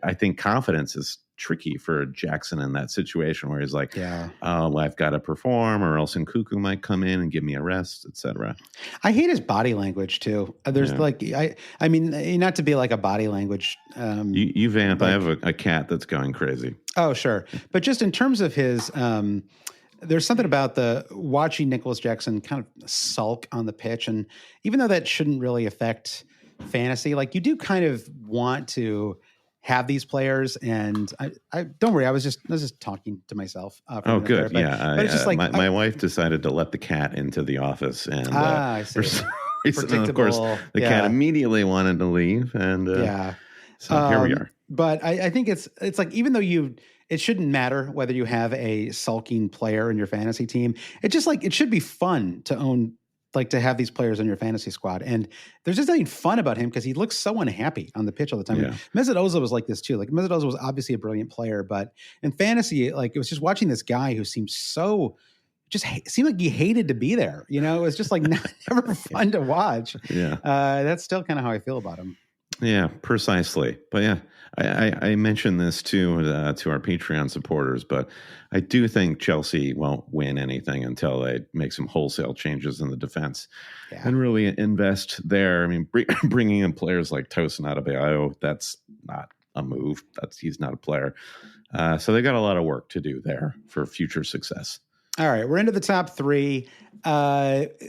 I think confidence is tricky for Jackson in that situation where he's like, I've got to perform or else Nkunku might come in and give me a rest, etc. I hate his body language too. There's I mean, not to be like a body language. You vamp. I have a cat that's going crazy. Oh, sure. But just in terms of his, there's something about watching Nicholas Jackson kind of sulk on the pitch. And even though that shouldn't really affect fantasy, like you do kind of want to have these players, and I don't worry. I was just talking to myself. Oh, good. There, but it's just like my wife decided to let the cat into the office, and I see. And of course, the cat immediately wanted to leave, and so here we are. But I think it's like even though it shouldn't matter whether you have a sulking player in your fantasy team. It's just like it should be fun to own. Like to have these players on your fantasy squad. And there's just nothing fun about him because he looks so unhappy on the pitch all the time. Yeah. Mesut Ozil was like this too. Like Mesut Ozil was obviously a brilliant player, but in fantasy, like it was just watching this guy who seemed seemed like he hated to be there. It was just like never fun to watch. Yeah. That's still kind of how I feel about him. Yeah, precisely. But yeah, I mentioned this too to our Patreon supporters, but I do think Chelsea won't win anything until they make some wholesale changes in the defense and really invest there. I mean, bringing in players like Tosin Adebayo, that's not a move. He's not a player. So they got a lot of work to do there for future success. All right, we're into the top 3. Forest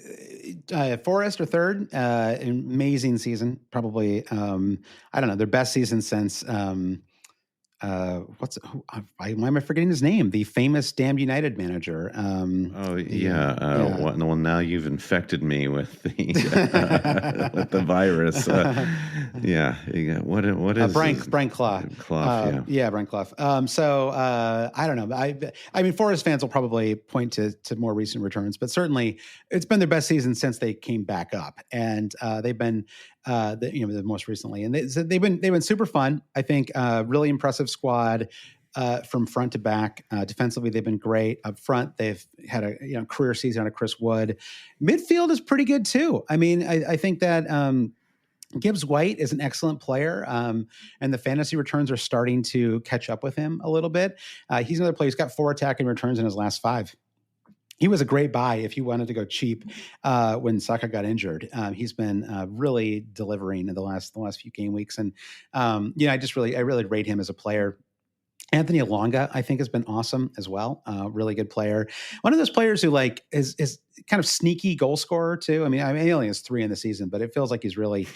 are third. Amazing season. Probably, I don't know, their best season since why am I forgetting his name? The famous Damned United manager. Well, now you've infected me with the with the virus. What is Brian Clough? Brian Clough. So I don't know. I mean, Forest fans will probably point to more recent returns, but certainly it's been their best season since they came back up, and they've been the most recently, and they've been super fun. I think really impressive squad from front to back. Defensively, they've been great. Up front, they've had a career season out of Chris Wood. Midfield is pretty good too. I mean, I think that Gibbs White is an excellent player, and the fantasy returns are starting to catch up with him a little bit. He's another player who's got 4 attacking returns in his last 5. he was a great buy if you wanted to go cheap when Saka got injured. He's been really delivering in the last few game weeks, and I really rate him as a player. Anthony Alonga, I think, has been awesome as well. Really good player. One of those players who is kind of sneaky goal scorer too. I mean, he only has 3 in the season, but it feels like he's really.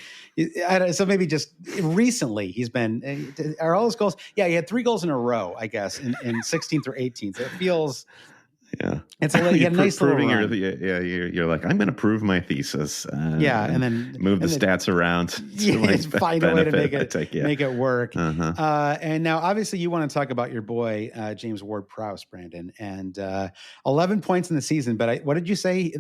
So maybe just recently he's been. Are all his goals? Yeah, he had 3 goals in a row, I guess, in 16th or 18th. So it feels. Yeah, it's a nice little run. You're like, I'm going to prove my thesis. And then move the stats around. Find a way to make it work. And now, obviously, you want to talk about your boy James Ward-Prowse, Brandon, and 11 points in the season. But what did you say?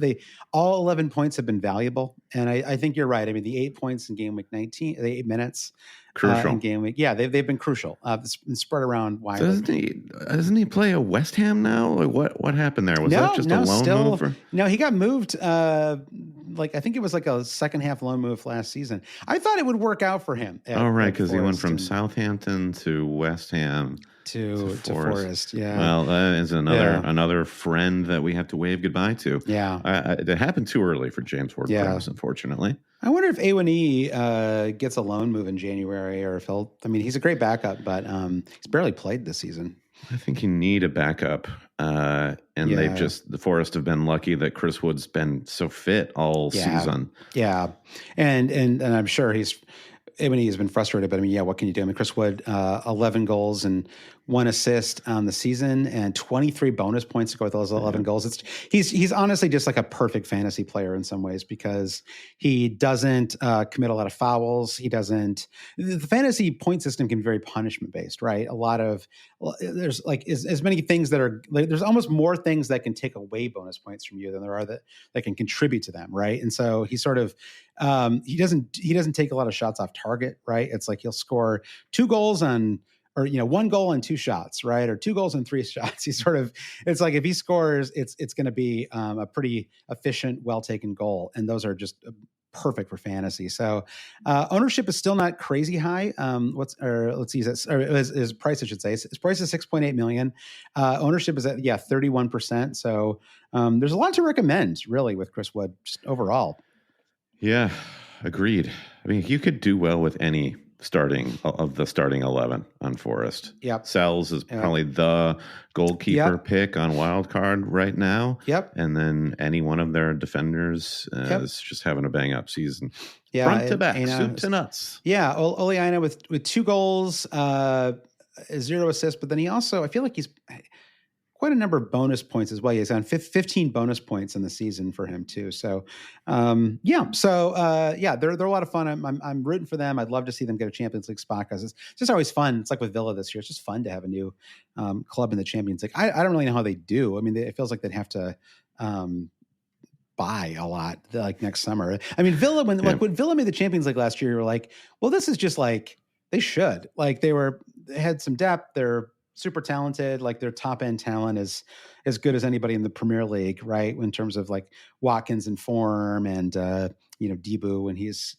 All 11 points have been valuable, and I think you're right. I mean, the 8 points in game week 19, the 8 minutes. Crucial in game week. Yeah, they've been crucial. It's been spread around wide. Doesn't he play a West Ham now? What happened there? Was that just a loan move? No, he got moved. I think it was like a second half loan move last season. I thought it would work out for him. Right, because he went from Southampton to West Ham to Forest. Yeah. Well, that is another friend that we have to wave goodbye to. Yeah. That happened too early for James Ward-Prowse, unfortunately. I wonder if A1E gets a loan move in January, or if he'll. I mean, he's a great backup, but he's barely played this season. I think you need a backup, the Forest have been lucky that Chris Wood's been so fit all season. Yeah, and I'm sure A1E has been frustrated, but I mean, what can you do? I mean, Chris Wood, 11 goals and 1 assist on the season, and 23 bonus points to go with those 11 goals. He's honestly just like a perfect fantasy player in some ways, because he doesn't commit a lot of fouls. The fantasy point system can be very punishment based, right? There's like as many things that are there's almost more things that can take away bonus points from you than there are that can contribute to them, right? And so he sort of he doesn't take a lot of shots off target, right? It's like he'll score 2 goals on, or 1 goal and 2 shots, right? Or 2 goals and 3 shots. It's like if he scores, it's going to be a pretty efficient, well taken goal, and those are just perfect for fantasy. So ownership is still not crazy high. His price, I should say. His price is 6.8 million. Ownership is at 31%. So there's a lot to recommend, really, with Chris Wood just overall. Yeah, agreed. I mean, you could do well with any starting 11 on Forest. Yep. Sells is probably the goalkeeper pick on wildcard right now. Yep. And then any one of their defenders is just having a bang up season. Yeah. Front to back, soup to nuts. Yeah. Oleana with 2 goals, 0 assists, but then he also, I feel like he's quite a number of bonus points as well. He's on 15 bonus points in the season for him too. So, they're a lot of fun. I'm rooting for them. I'd love to see them get a Champions League spot, because it's just always fun. It's like with Villa this year. It's just fun to have a new club in the Champions League. I don't really know how they do. I mean, it feels like they'd have to buy a lot like next summer. I mean, Villa when Villa made the Champions League last year, you were like, well, this is just like they should. Like they had some depth. They're super talented. Like their top end talent is as good as anybody in the Premier League, right? In terms of like Watkins in form, and Debu when he's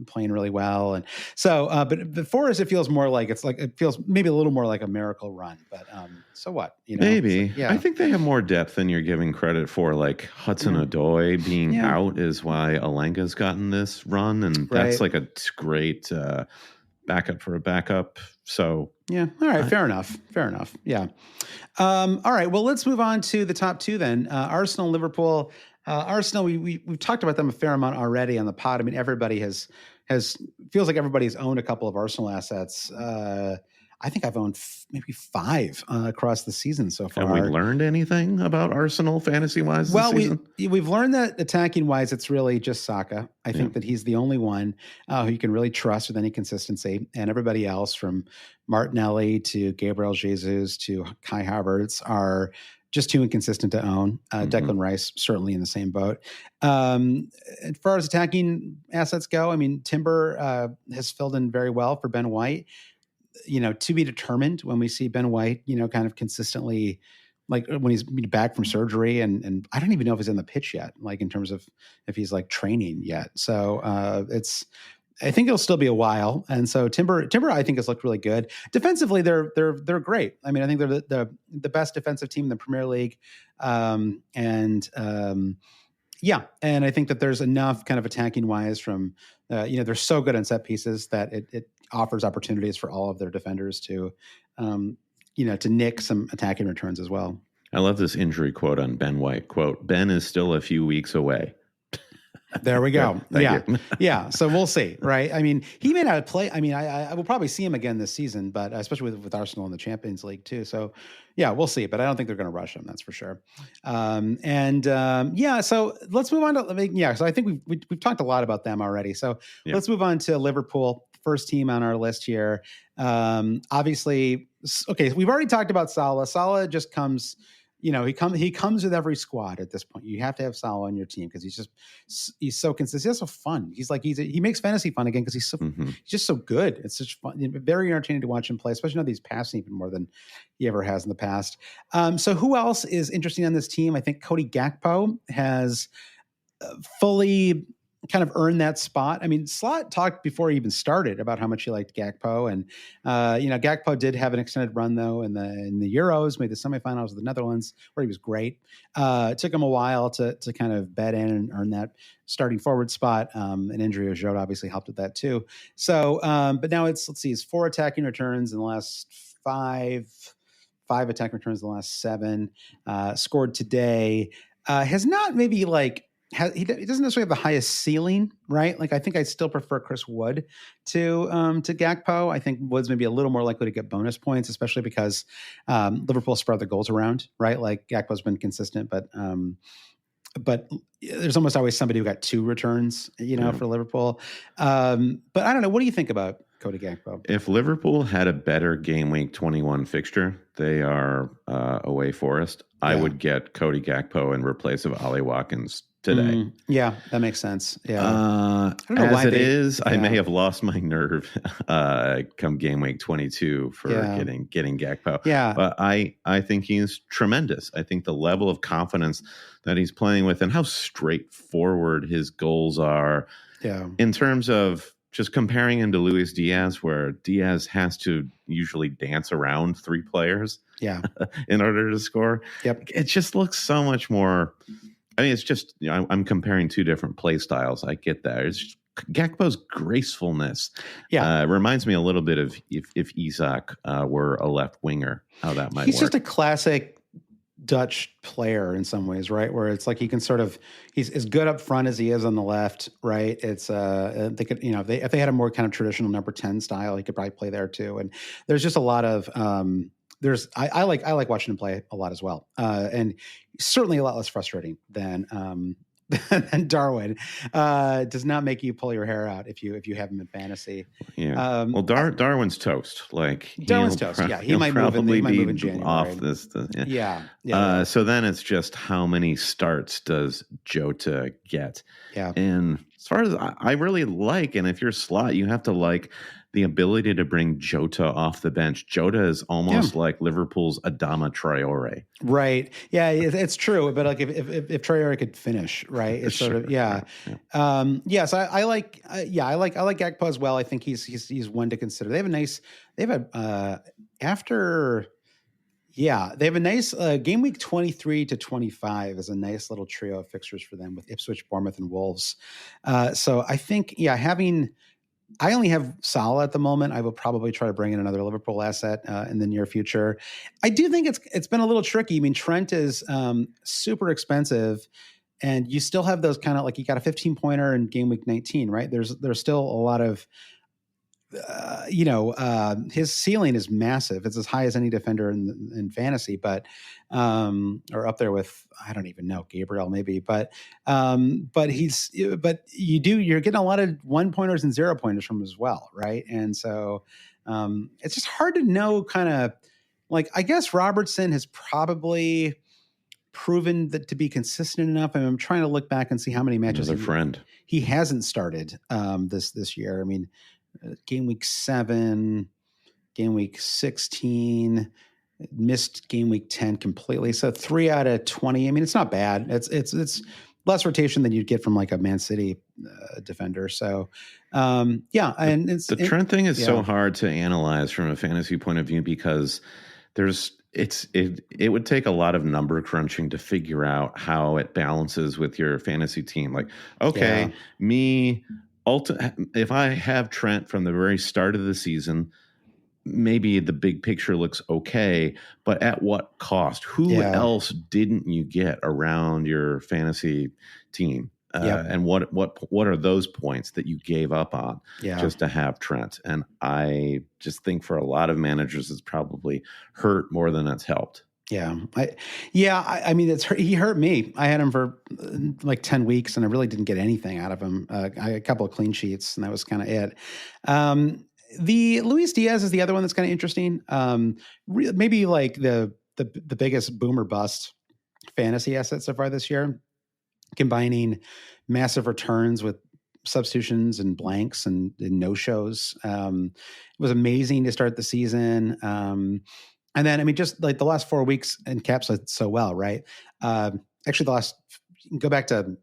playing really well, and so. But for us, it feels more like it feels maybe a little more like a miracle run. But so what? Maybe. I think they have more depth than you're giving credit for. Like Hudson-Odoi being out is why Alanga's gotten this run, and that's like a great backup for a backup. So all right, fair enough. Yeah. All right, well, let's move on to the top 2 then. Arsenal, Liverpool. Arsenal, we've talked about them a fair amount already on the pod. I mean, everybody feels like everybody's owned a couple of Arsenal assets. I think I've owned maybe 5 across the season so far. Have we learned anything about Arsenal fantasy-wise this season? We've learned that attacking-wise, it's really just Saka. I think that he's the only one who you can really trust with any consistency. And everybody else, from Martinelli to Gabriel Jesus to Kai Havertz, are just too inconsistent to own. Declan Rice, certainly in the same boat. As far as attacking assets go, I mean, Timber has filled in very well for Ben White. To be determined when we see Ben White, kind of consistently, like when he's back from surgery, and I don't even know if he's on the pitch yet, like in terms of if he's like training yet. So I think it'll still be a while. And so Timber, I think has looked really good. Defensively, they're great. I mean, I think they're the best defensive team in the Premier League. Yeah, and I think that there's enough kind of attacking wise from, they're so good on set pieces that it offers opportunities for all of their defenders to, to nick some attacking returns as well. I love this injury quote on Ben White. Quote, Ben is still a few weeks away. There we go. Thank you. Yeah. So we'll see, right? I mean, he may not play. I mean, I will probably see him again this season, but especially with Arsenal in the Champions League too. So yeah, we'll see. But I don't think they're going to rush him. That's for sure. So let's move on to So I think we've talked a lot about them already. So let's move on to Liverpool, first team on our list here. Obviously, okay. We've already talked about Salah. Salah just comes. He comes with every squad at this point. You have to have Salah on your team because he's so consistent. He's so fun. He makes fantasy fun again because he's just so good. It's such fun, very entertaining to watch him play, especially now that he's passing even more than he ever has in the past. So who else is interesting on this team? I think Cody Gakpo has fully kind of earned that spot. I mean, Slot talked before he even started about how much he liked Gakpo, and Gakpo did have an extended run though in the Euros, made the semifinals of the Netherlands where he was great. It took him a while to kind of bed in and earn that starting forward spot. An injury of Jota obviously helped with that too. So, but now it's he's 4 attacking returns in the last 5 attacking returns in the last 7. Scored today. Has not maybe like. He doesn't necessarily have the highest ceiling, right? Like I think I still prefer Chris Wood to Gakpo. I think Wood's maybe a little more likely to get bonus points, especially because Liverpool spread the goals around, right? Like Gakpo's been consistent, but there's almost always somebody who got 2 returns, for Liverpool. But I don't know. What do you think about Cody Gakpo? If Liverpool had a better game week 21 fixture, they are away Forest. I would get Cody Gakpo in replace of Ollie Watkins today. Yeah, that makes sense. Yeah. I don't know why I may have lost my nerve come game week 22 for getting Gakpo. Yeah. But I think he's tremendous. I think the level of confidence that he's playing with and how straightforward his goals are in terms of just comparing him to Luis Diaz, where Diaz has to usually dance around 3 players in order to score. Yep. It just looks so much more. I mean, it's just, I'm comparing 2 different play styles. I get that. It's just, Gakpo's gracefulness reminds me a little bit of if Isak were a left winger, how that might work. He's just a classic Dutch player in some ways, right? Where it's like he can he's as good up front as he is on the left, right? It's they could, if they had a more kind of traditional number 10 style, he could probably play there too. And there's just a lot of I like watching him play a lot as well, and certainly a lot less frustrating than Darwin. Does not make you pull your hair out if you have him in fantasy. Yeah. Darwin's toast. Like Darwin's toast. He might move in January. Off this. Yeah. So then it's just how many starts does Jota get? Yeah. And as far as I really like, and if you're Slot, you have to like the ability to bring Jota off the bench. Jota is almost like Liverpool's Adama Traore. Right. Yeah, it's true. But like if Traore could finish, right? It's sort of So I like Gakpo as well. I think he's one to consider. They have a nice game week 23 to 25 is a nice little trio of fixtures for them with Ipswich, Bournemouth, and Wolves. So I think I only have Salah at the moment. I will probably try to bring in another Liverpool asset in the near future. I do think it's been a little tricky. I mean, Trent is super expensive, and you still have those kind of like you got a 15-pointer in game week 19, right? There's still a lot of his ceiling is massive. It's as high as any defender in fantasy, but or up there with, I don't even know, Gabriel maybe, but you're getting a lot of 1-pointers and 0-pointers from him as well. Right. And so it's just hard to know kind of like, I guess Robertson has probably proven that to be consistent enough. I mean, I'm trying to look back and see how many matches he hasn't started this year. I mean, game week 7, game week 16, missed game week 10 completely. So 3 out of 20. I mean, it's not bad. It's less rotation than you'd get from like a Man City defender. So And the trend thing is so hard to analyze from a fantasy point of view because it would take a lot of number crunching to figure out how it balances with your fantasy team. Like, okay, if I have Trent from the very start of the season, maybe the big picture looks okay, but at what cost? Who else didn't you get around your fantasy team? And what are those points that you gave up on just to have Trent? And I just think for a lot of managers, it's probably hurt more than it's helped. Yeah. I mean, he hurt me. I had him for like 10 weeks and I really didn't get anything out of him. I had a couple of clean sheets and that was kind of it. The Luis Diaz is the other one that's kind of interesting. Maybe like the biggest boomer bust fantasy asset so far this year, combining massive returns with substitutions and blanks and no-shows. It was amazing to start the season. And then, I mean, just like the last 4 weeks encapsulated so well, right? Actually, go back to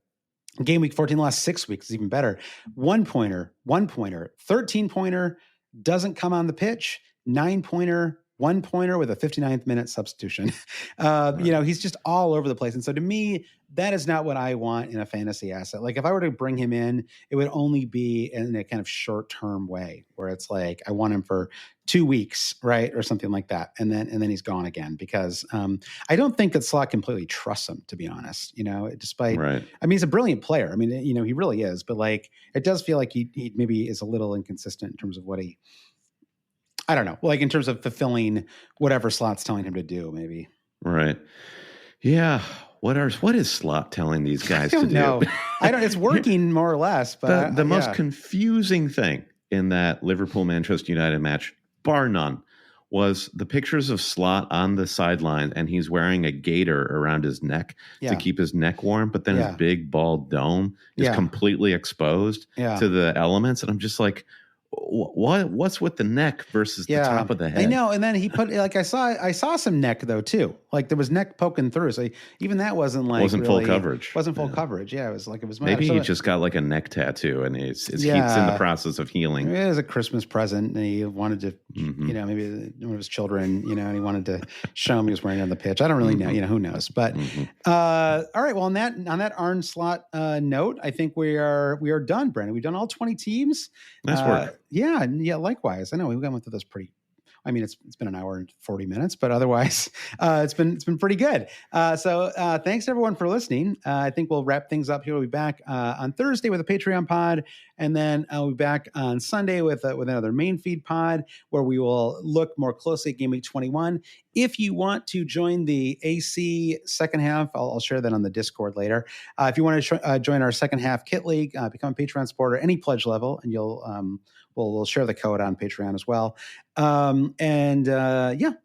game week 14, the last 6 weeks is even better. 1-pointer, 13-pointer, doesn't come on the pitch, 9-pointer, 1-pointer with a 59th minute substitution. He's just all over the place. And so to me, that is not what I want in a fantasy asset. Like if I were to bring him in, it would only be in a kind of short-term way where it's like, I want him for 2 weeks, right? Or something like that. And then he's gone again because I don't think that Slot completely trusts him, to be honest, despite, I mean, he's a brilliant player. I mean, he really is, but like, it does feel like he maybe is a little inconsistent in terms of what I don't know, like in terms of fulfilling whatever Slot's telling him to do, maybe. Right. Yeah. What is Slot telling these guys to do? No, I don't. It's working more or less. But the most confusing thing in that Liverpool-Manchester United match, bar none, was the pictures of Slot on the sideline, and he's wearing a gaiter around his neck to keep his neck warm, but then his big bald dome is completely exposed to the elements, and I'm just like, what's with the neck versus the top of the head? I know. And then he put like I saw some neck though too. Like there was neck poking through. So even that wasn't full coverage. Wasn't full coverage. Yeah, it was maybe he just got like a neck tattoo and he's in the process of healing. It was a Christmas present and he wanted to maybe one of his children, and he wanted to show him he was wearing it on the pitch. I don't really know, who knows. But all right, well on that Arn Slot note, I think we are done, Brandon. We've done all 20 teams. Nice work. Yeah, likewise. I know we went through this pretty. I mean, it's been an hour and 40 minutes, but otherwise, it's been pretty good. So thanks everyone for listening. I think we'll wrap things up here. We'll be back on Thursday with a Patreon pod, and then I'll be back on Sunday with another main feed pod where we will look more closely at Game Week 21. If you want to join the AC second half, I'll share that on the Discord later. If you want to join our second half kit league, become a Patreon supporter, any pledge level, and you'll we'll share the code on Patreon as well. But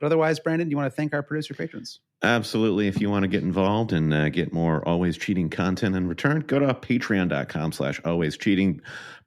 otherwise, Brandon, do you want to thank our producer patrons? Absolutely. If you want to get involved and get more Always Cheating content in return, go to patreon.com/alwayscheating.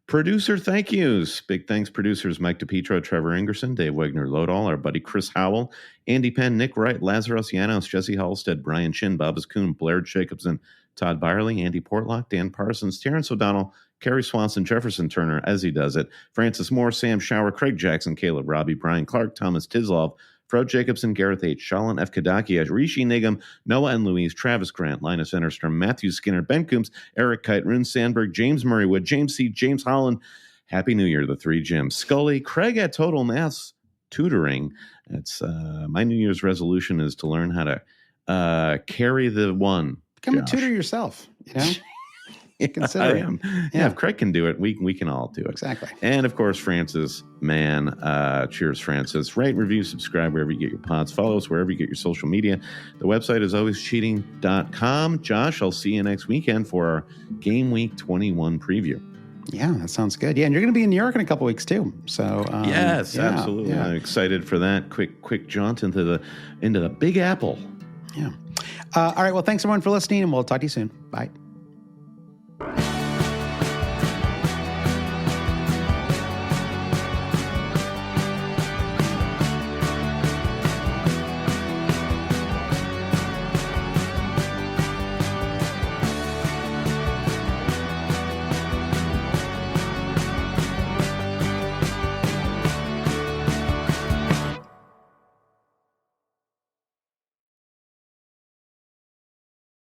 Producer thank yous. Big thanks, producers Mike DePietro, Trevor Ingerson, Dave Wagner Lodahl, our buddy Chris Howell, Andy Penn, Nick Wright, Lazarus Llanos, Jesse Halstead, Brian Chin, Bob Coon, Blair Jacobson, Todd Byerly, Andy Portlock, Dan Parsons, Terrence O'Donnell, Kerry Swanson, Jefferson Turner, as he does it, Francis Moore, Sam Shower, Craig Jackson, Caleb Robbie, Brian Clark, Thomas Tislov, Frode Jacobson, Gareth H., Shalin F. Kadaki, Rishi Nigam, Noah and Louise, Travis Grant, Linus Ennerstrom, Matthew Skinner, Ben Coombs, Eric Kite, Rune Sandberg, James Murraywood, James C., James Holland. Happy New Year, the three Jims. Scully, Craig at Total Mass Tutoring. It's my New Year's resolution is to learn how to carry the one. Become a tutor yourself, Consider I am. Yeah, if Craig can do it, we can all do it. Exactly. And of course, Francis, man, cheers, Francis. Rate, review, subscribe wherever you get your pods. Follow us wherever you get your social media. The website is alwayscheating.com. Josh, I'll see you next weekend for our Game Week 21 preview. Yeah, that sounds good. Yeah, and you're going to be in New York in a couple weeks too. So yes, absolutely. Yeah. I'm excited for that quick jaunt into the Big Apple. Yeah. All right. Well, thanks everyone for listening, and we'll talk to you soon. Bye.